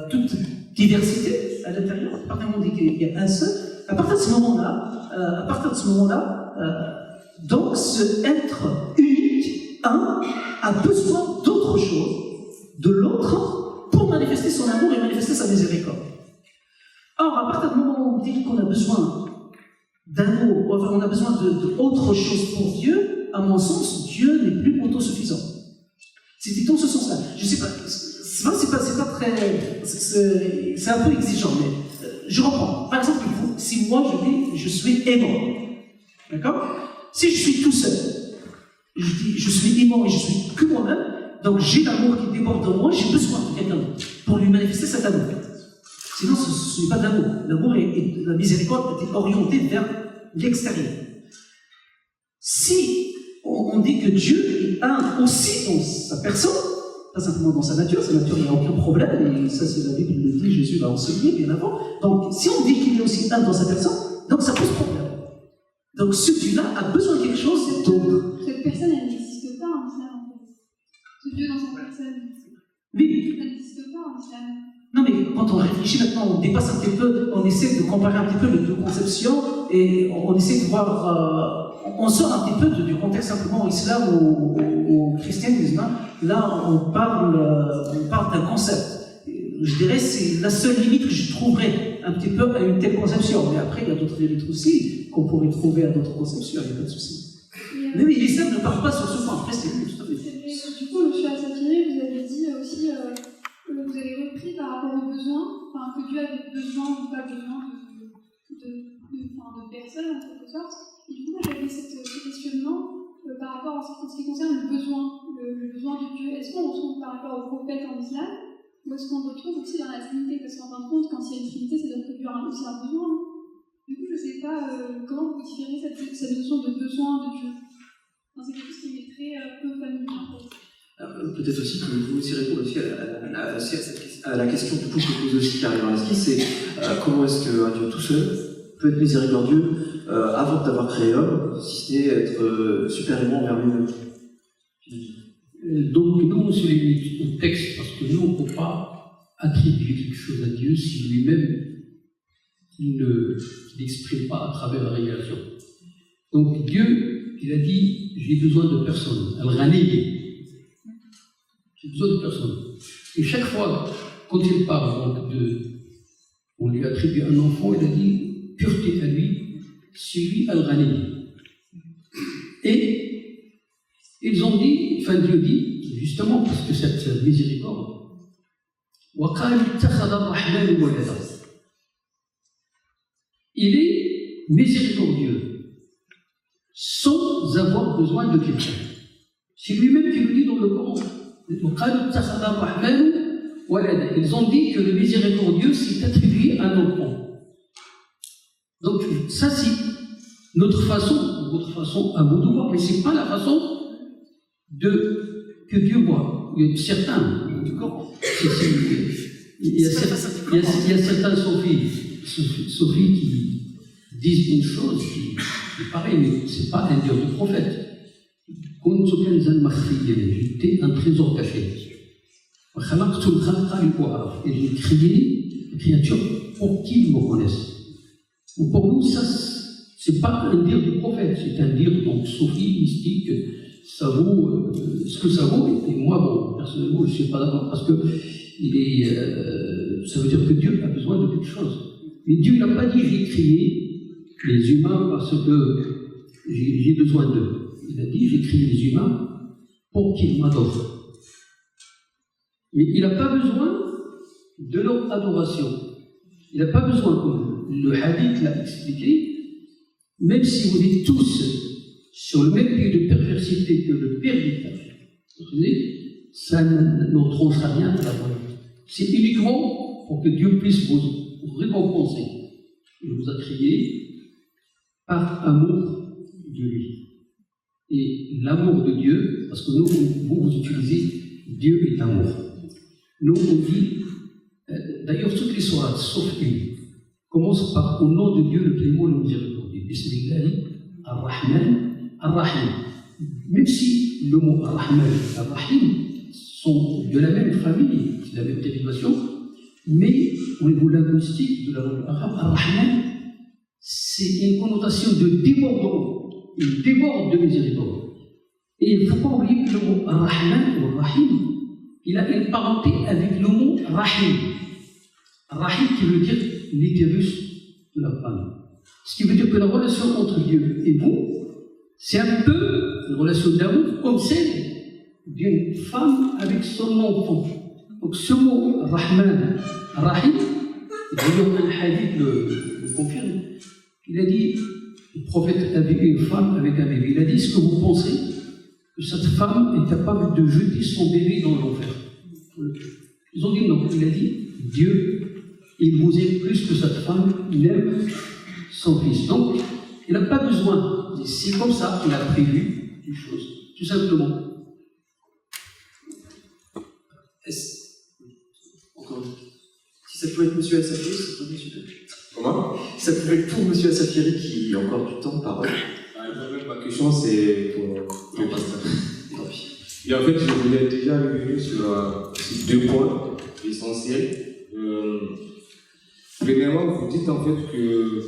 toute diversité à l'intérieur. À partir du moment où on dit qu'il y a un seul, à partir de ce moment-là, donc ce être unique, un, a besoin d'autre chose, de l'autre, pour manifester son amour et manifester sa miséricorde. Or, à partir du moment où on dit qu'on a besoin d'amour, enfin, on a besoin d'autre chose pour Dieu, à mon sens, Dieu n'est plus autosuffisant. C'était dans ce sens-là. Je sais pas, c'est pas très... C'est un peu exigeant, mais je reprends. Par exemple, si moi je dis je suis aimant, d'accord? Si je suis tout seul, je dis je suis aimant et je suis que moi-même, donc j'ai l'amour qui déborde de moi, j'ai besoin de quelqu'un d'autre pour lui manifester cet amour. Sinon, ce n'est pas de l'amour. L'amour et la miséricorde est orientée vers l'extérieur. Si on dit que Dieu est un aussi dans sa personne, pas simplement dans sa nature, il n'y a aucun problème, et ça c'est la Bible le dit, Jésus l'a enseigné bien avant. Donc si on dit qu'il y a aussi un dans sa personne, donc ça pose problème. Donc ce Dieu-là a besoin de quelque chose d'autre. Cette personne, elle n'existe pas en islam, en fait. Ce Dieu dans cette personne, Oui, elle n'existe pas en islam. non mais quand on réfléchit maintenant, on dépasse un petit peu, on essaie de comparer un petit peu les deux conceptions, et on essaie de voir, on sort un petit peu du contexte simplement au islam ou au christianisme. Là, on parle d'un concept. Je dirais que c'est la seule limite que je trouverais un petit peu à une telle conception. Mais après, il y a d'autres limites aussi qu'on pourrait trouver à d'autres conceptions, il n'y a pas de souci. Mais l'islam ne parle pas sur ce point. Après, c'est tout à fait. C'est vrai. Du coup, je suis à Safiri, vous avez dit aussi que vous avez repris par rapport aux besoins, enfin, que Dieu avait besoin ou pas besoin de personnes, en quelque sorte. Et du coup, moi, j'avais ce questionnement par rapport en ce qui concerne le besoin de Dieu. Est-ce qu'on retrouve par rapport aux prophètes en islam, ou est-ce qu'on retrouve aussi dans la Trinité? Parce qu'en fin de compte, quand il y a une Trinité, c'est-à-dire que Dieu a aussi un besoin. Du coup, je ne sais pas comment vous différez cette notion de besoin de Dieu. Enfin, c'est quelque chose qui m'est très peu familier, en fait. Peut-être aussi que vous aussi répondre aussi à la question du coup que pose aussi Karim Araski, c'est comment est-ce qu'un Dieu tout seul peut être miséricordieux avant d'avoir créé l'homme, si ce n'est être supérieurement envers lui-même. Donc nous, on se limite au texte, parce que nous, on ne peut pas attribuer quelque chose à Dieu si lui-même il n'exprime pas à travers la révélation. Donc Dieu, il a dit, j'ai besoin de personne. Al-Ghani, j'ai besoin de personne. Et chaque fois, quand il parle donc on lui attribue un enfant, il a dit, pureté à lui, c'est lui Al-Ghani. Et ils ont dit, enfin Dieu dit, justement parce que cette miséricorde, il est miséricordieux sans avoir besoin de quelqu'un. C'est lui-même qui le dit dans le Coran. Ils ont dit que le miséricordieux s'est attribué à un enfant. Donc ça c'est notre façon, votre façon à vous de voir, mais ce n'est pas la façon que Dieu voit. Il y a certains, du Coran, il y a certains Sophie qui disent une chose qui est pareille, mais ce n'est pas un Dieu du prophète. J'étais un trésor caché. Et j'ai créé les créatures pour qu'ils me connaissent. Donc pour nous, ça, ce n'est pas un dire du prophète, c'est un dire donc Sophie, mystique, ça vaut ce que ça vaut. Et moi, bon, personnellement, je ne suis pas d'accord parce que ça veut dire que Dieu a besoin de quelque chose. Mais Dieu n'a pas dit j'ai créé les humains parce que j'ai besoin d'eux. Il a dit j'ai créé les humains pour qu'ils m'adorent. Mais il n'a pas besoin de leur adoration. Il n'a pas besoin, comme le hadith l'a expliqué, même si vous êtes tous sur le même pied de perversité que le pire des péchés, ça ne tranchera rien à la volonté. C'est uniquement pour que Dieu puisse vous récompenser. Il vous a créé par amour de lui. Et l'amour de Dieu, parce que nous, vous utilisez Dieu est amour. Nous, on dit, d'ailleurs, toutes les sourates, sauf une, commencent par au nom de Dieu le clément et le miséricordieux. Bismillahi ar-Rahman ar-Rahim. Même si le mot ar-Rahman et ar-Rahim sont de la même famille, c'est la même dérivation, mais au niveau linguistique de la langue arabe, ar-Rahman, c'est une connotation de débordement. Il déborde de miséricorde. Et il ne faut pas oublier que le mot Rahman ou Rahim, il a une parenté avec le mot Rahim. Rahim qui veut dire l'utérus de la femme. Ce qui veut dire que la relation entre Dieu et vous, c'est un peu une relation d'amour comme celle d'une femme avec son enfant. Donc ce mot Rahman, Rahim, d'ailleurs un hadith le confirme, il a dit, le prophète avait une femme avec un bébé. Il a dit, est-ce que vous pensez que cette femme est capable de jeter son bébé dans l'enfer? Ils ont dit non. Il a dit, Dieu, il vous aime plus que cette femme, il aime son fils. Donc, il n'a pas besoin. C'est comme ça qu'il a prévu les choses, tout simplement. pouvait être Monsieur Assafiri, ce serait super. Comment? Ça pouvait être pour Monsieur Assafiri qui a encore du temps de parole. Ma question, c'est pour le pasteur. Tant pis. Et en fait, je voulais déjà revenir sur deux points essentiels. Premièrement, vous dites en fait que,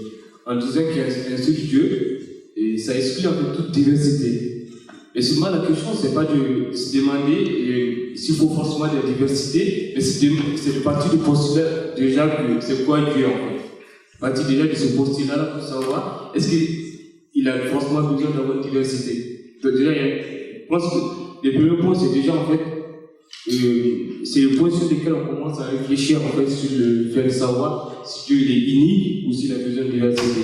en disant qu'il y a un seul Dieu, et ça exclut en fait toute diversité. Et souvent, la question, c'est pas de se demander s'il faut forcément de la diversité, mais c'est de partir du postulat déjà que c'est quoi Dieu en fait. Partir déjà de ce postulat-là pour savoir est-ce qu'il a forcément besoin d'avoir une diversité. Donc déjà, je pense que le premier point, c'est déjà en fait, c'est le point sur lequel on commence à réfléchir en fait sur le fait de savoir si Dieu il est unique ou s'il a besoin de diversité.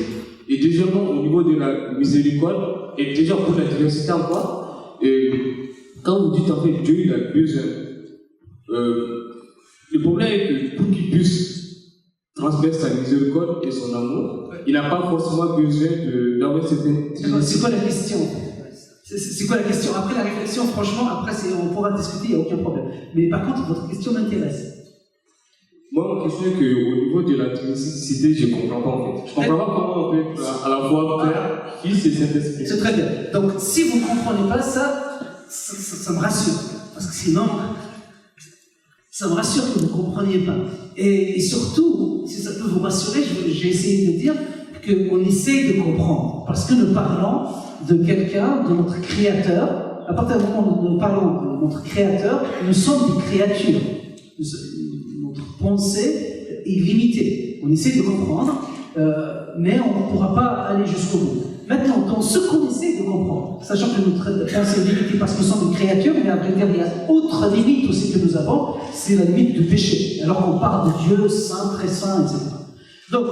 Et deuxièmement, au niveau de la miséricorde, et déjà pour la diversité encore, quand vous dites en fait Dieu il a besoin, le problème est que pour qu'il puisse transmettre sa miséricorde et son amour, il n'a pas forcément besoin d'avoir certaines... C'est quoi la question? C'est quoi la question? Après la réflexion, franchement, après on pourra discuter, il n'y a aucun problème. Mais par contre, votre question m'intéresse. Moi, ma question est qu'au niveau de la diversité, je ne comprends pas en fait. Je ne comprends pas comment on peut à la fois Père, Fils et Saint-Esprit. C'est très bien. Donc, si vous ne comprenez pas ça me rassure. Parce que sinon, ça me rassure que vous ne compreniez pas. Et surtout, si ça peut vous rassurer, j'ai essayé de dire qu'on essaye de comprendre. Parce que nous parlons de quelqu'un, de notre Créateur. À partir du moment où nous parlons de notre Créateur, nous sommes des créatures. Notre pensée est limitée. On essaie de comprendre, mais on ne pourra pas aller jusqu'au bout. Maintenant, dans ce qu'on essaie de comprendre, sachant que notre pensée est limitée parce que nous sommes des créatures, mais à vrai dire, il y a autre limite aussi que nous avons, c'est la limite du péché. Alors qu'on parle de Dieu saint, très saint, etc. Donc,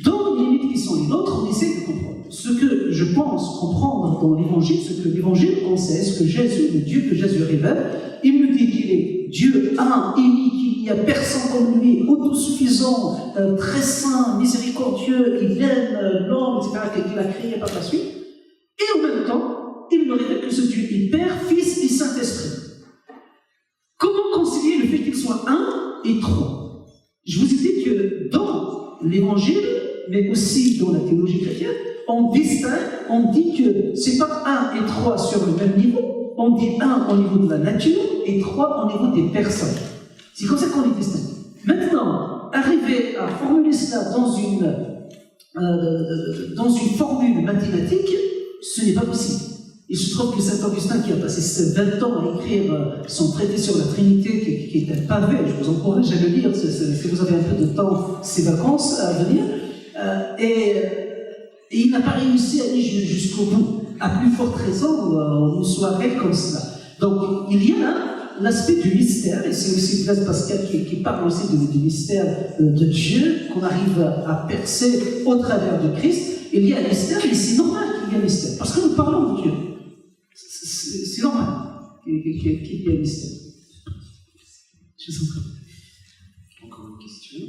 dans les limites qui sont les nôtres, on essaie de comprendre. Ce que je pense comprendre dans l'Évangile, ce que l'Évangile enseigne, ce que Jésus, le Dieu que Jésus révèle, il nous dit qu'il est Dieu un, unique, il n'y a personne comme lui, autosuffisant, très saint, miséricordieux, il aime l'homme, etc., qu'il a créé par la suite. Et en même temps, il nous révèle que ce Dieu est Père, Fils et Saint-Esprit. Comment concilier le fait qu'il soit un et trois? Je vous ai dit que dans l'Évangile, mais aussi dans la théologie chrétienne, on distingue, on dit que c'est pas 1 et 3 sur le même niveau, on dit 1 au niveau de la nature et 3 au niveau des personnes. C'est comme ça qu'on les distingue. Maintenant, arriver à formuler cela dans une formule mathématique, ce n'est pas possible. Il se trouve que Saint Augustin, qui a passé 20 ans à écrire son traité sur la Trinité, qui est un pavé, je vous encourage à le lire, si vous avez un peu de temps, ces vacances à venir, et il n'a pas réussi à aller jusqu'au bout, à plus forte raison, une soirée comme cela. Donc, il y a là l'aspect du mystère, et c'est aussi Blaise Pascal qui parle aussi du mystère de Dieu, qu'on arrive à percer au travers de Christ. Il y a un mystère, et c'est normal qu'il y ait un mystère, parce que nous parlons de Dieu. C'est normal qu'il y ait un mystère. Je vous en prie. Encore une question.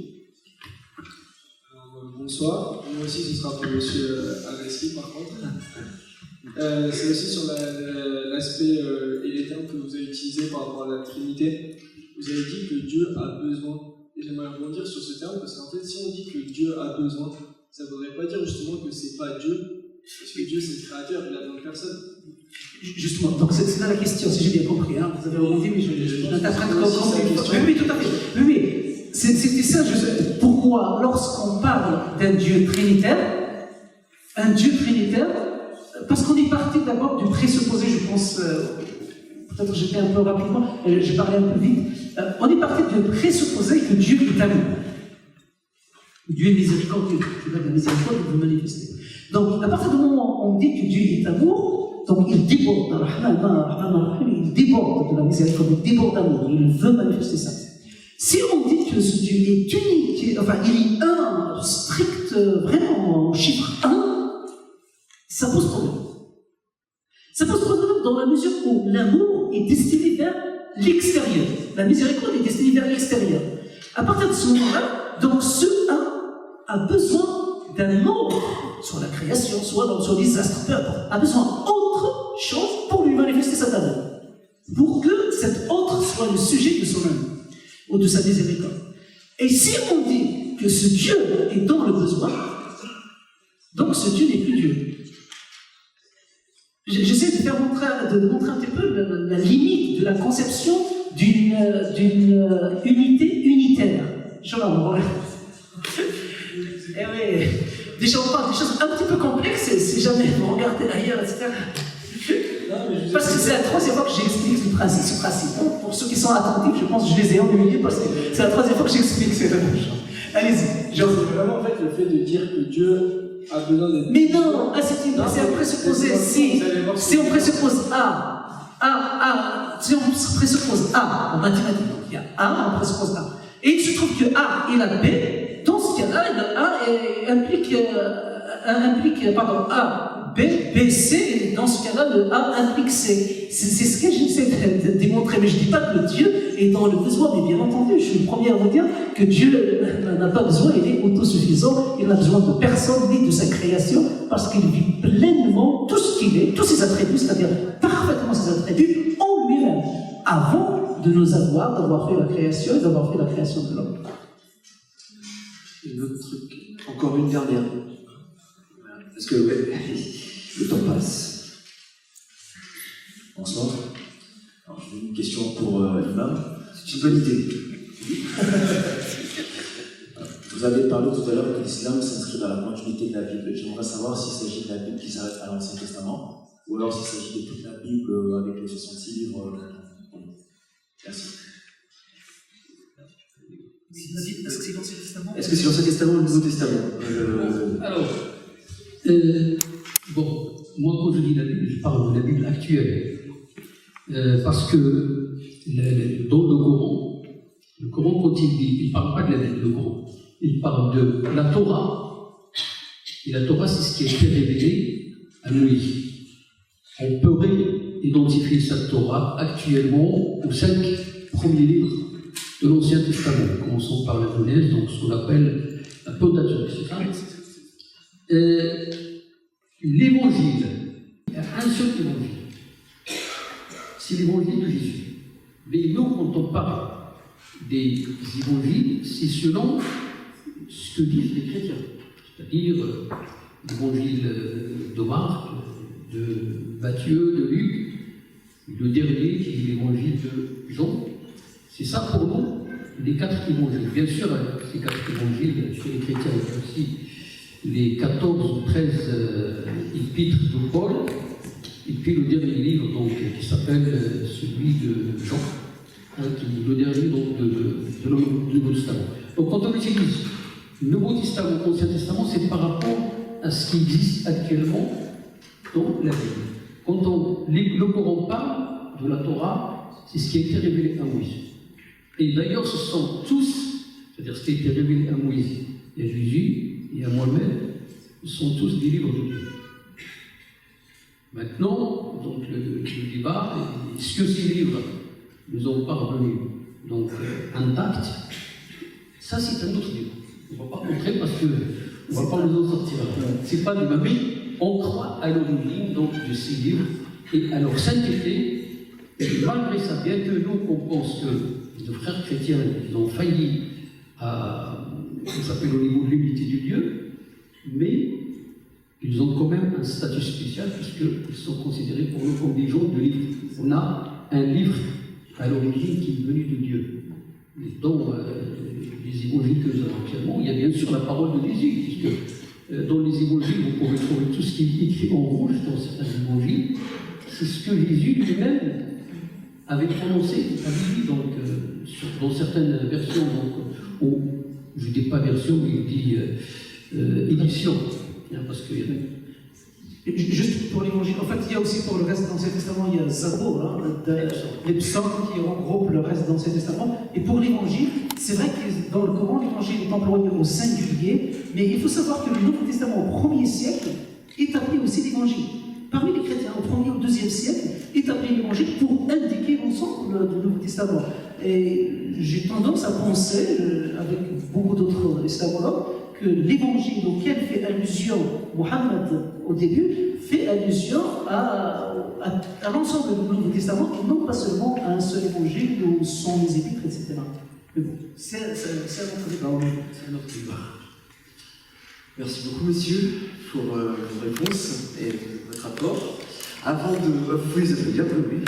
Bonsoir. Moi aussi, ce sera pour M. Agressi, par contre. C'est aussi sur l'aspect et les termes que vous avez utilisés par rapport à la Trinité. Vous avez dit que Dieu a besoin. Et j'aimerais rebondir sur ce terme, parce qu'en fait, si on dit que Dieu a besoin, ça ne voudrait pas dire justement que c'est pas Dieu, parce que Dieu c'est le créateur, il a besoin de personne. Justement, donc c'est là la question, si j'ai bien compris. Hein. Vous avez rebondi, mais je l'interprète comme oui, tout à fait. Oui, c'était ça. Pour moi, lorsqu'on parle d'un Dieu trinitaire, parce qu'on est parti d'abord du présupposé, je pense, peut-être que j'étais un peu rapidement, j'ai parlé un peu vite, on est parti du présupposé que Dieu est amour. Dieu est miséricordieux, c'est la miséricorde que vous manifestez. Donc, à partir du moment où on dit que Dieu est amour, donc il déborde, il déborde de la miséricorde, il déborde d'amour, il veut manifester ça. Si on dit que ce Dieu est unique, enfin il est un, strict, vraiment en chiffre 1, ça pose problème. Ça pose problème dans la mesure où l'amour est destiné vers l'extérieur. La miséricorde est destinée vers l'extérieur. À partir de ce moment-là, donc ce 1 a besoin d'un autre, soit la création, soit sur les astres, peu importe, a besoin d'autre chose pour lui manifester cet amour. Pour que cet autre soit le sujet de son amour, ou de sa miséricorde. Et si on dit que ce Dieu est dans le besoin, donc ce Dieu n'est plus Dieu. J'essaie de montrer un petit peu la limite de la conception d'une unité unitaire. Eh oui, déjà on parle des choses un petit peu complexes, si jamais vous regardez ailleurs, etc. Parce que c'est la troisième fois que j'explique ce principe. Pour ceux qui sont attentifs, je pense que je les ai ennuyés parce que c'est la troisième fois que j'explique ces choses. Allez-y. C'est vraiment en fait le fait de dire que Dieu a besoin d'être. Mais non, c'est un présupposé. Si on présuppose si on présuppose A en mathématiques, donc il y a A, on présuppose A. Et il se trouve que A et la B, dans ce cas-là, A implique A, B, C, et dans ce cas-là, le A implique C. C'est ce que j'essaie de démontrer, mais je ne dis pas que Dieu est dans le besoin, mais bien entendu, je suis le premier à vous dire que Dieu n'a pas besoin, il est autosuffisant, il n'a besoin de personne, ni de sa création, parce qu'il vit pleinement tout ce qu'il est, tous ses attributs, c'est-à-dire parfaitement ses attributs en lui-même, avant de nous d'avoir fait la création et d'avoir fait la création de l'homme. Une autre truc, encore une dernière. Parce que le temps passe. Bonsoir. Alors, j'ai une question pour l'imam. C'est une bonne idée. Vous avez parlé tout à l'heure que l'islam s'inscrit dans la continuité de la Bible. J'aimerais savoir s'il s'agit de la Bible qui s'arrête à l'Ancien Testament ou alors s'il s'agit de toute la Bible avec les 66 livres. Merci. Est-ce que c'est l'Ancien Testament? Est-ce que c'est l'Ancien Testament ou le Nouveau Testament? Alors, bon, moi quand je dis la Bible, je parle de la Bible actuelle. Parce que dans le Coran, quand il ne parle pas de la Bible, le Coran, il parle de la Torah. Et la Torah, c'est ce qui a été révélé à Moïse. On peut identifier cette Torah actuellement aux 5 premiers livres de l'Ancien Testament. Commençons par la Genèse, donc ce qu'on appelle la Pentateuque, c'est ça? L'évangile, il y a un seul évangile, c'est l'évangile de Jésus. Mais nous, quand on parle des évangiles, c'est selon ce que disent les chrétiens, c'est-à-dire l'évangile de Marc, de Matthieu, de Luc, le dernier qui est l'évangile de Jean. C'est ça pour nous, les 4 évangiles. Bien sûr, ces 4 évangiles, chez les chrétiens, il y a aussi les 14 ou 13 épîtres de Paul, et puis le dernier livre donc, qui s'appelle celui de Jean, qui est le dernier donc, de Nouveau Testament. Donc quand on utilise Nouveau Testament, Ancien Testament, c'est par rapport à ce qui existe actuellement dans la Bible. Quand le Coran parle de la Torah, c'est ce qui a été révélé à Moïse. Et d'ailleurs, ce sont tous, c'est-à-dire ce qui a été révélé à Moïse et à Jésus et à Mohamed, ce sont tous des livres de Dieu. Maintenant, donc, le débat, est-ce que ces livres nous ont parvenus donc intacts? Ça, c'est un autre débat. On ne va pas montrer parce qu'on ne va pas nous en sortir. Ce n'est pas du même. On croit à l'origine de ces livres et à leur sainteté. Et malgré ça, bien que nous, on pense que nos frères chrétiens, ils ont failli à ce qu'on appelle au niveau de l'unité de Dieu, mais ils ont quand même un statut spécial puisqu'ils sont considérés pour nous comme des gens de livre. On a un livre à l'origine qui est venu de Dieu. Et dans les évangiles que nous avons actuellement, il y a bien sûr la parole de Jésus, puisque dans les évangiles, vous pouvez trouver tout ce qui est écrit en rouge dans certains évangiles. C'est ce que Jésus lui-même avait prononcé à lui, donc, dans certaines versions, donc, je ne dis pas version, mais il dit édition, parce que juste pour l'évangile, en fait, il y a aussi pour le reste de l'Ancien Testament, il y a Zabour, les psaumes qui regroupent le reste de l'Ancien Testament. Et pour l'évangile, c'est vrai que dans le Coran, l'évangile est employé au singulier, mais il faut savoir que le Nouveau Testament au 1er siècle est appelé aussi l'évangile. Parmi les chrétiens, au 1er ou 2e siècle, est appelé l'évangile pour indiquer l'ensemble du Nouveau Testament. Et j'ai tendance à penser, avec beaucoup d'autres islamologues, que l'évangile auquel fait allusion Mohammed au début fait allusion à l'ensemble du Nouveau Testament et non pas seulement à un seul évangile où sont les épîtres, etc. Mais bon, c'est un autre débat. C'est un autre débat. Merci beaucoup, messieurs, pour vos réponses et votre apport. Avant de... Vous pouvez les applaudir, oui.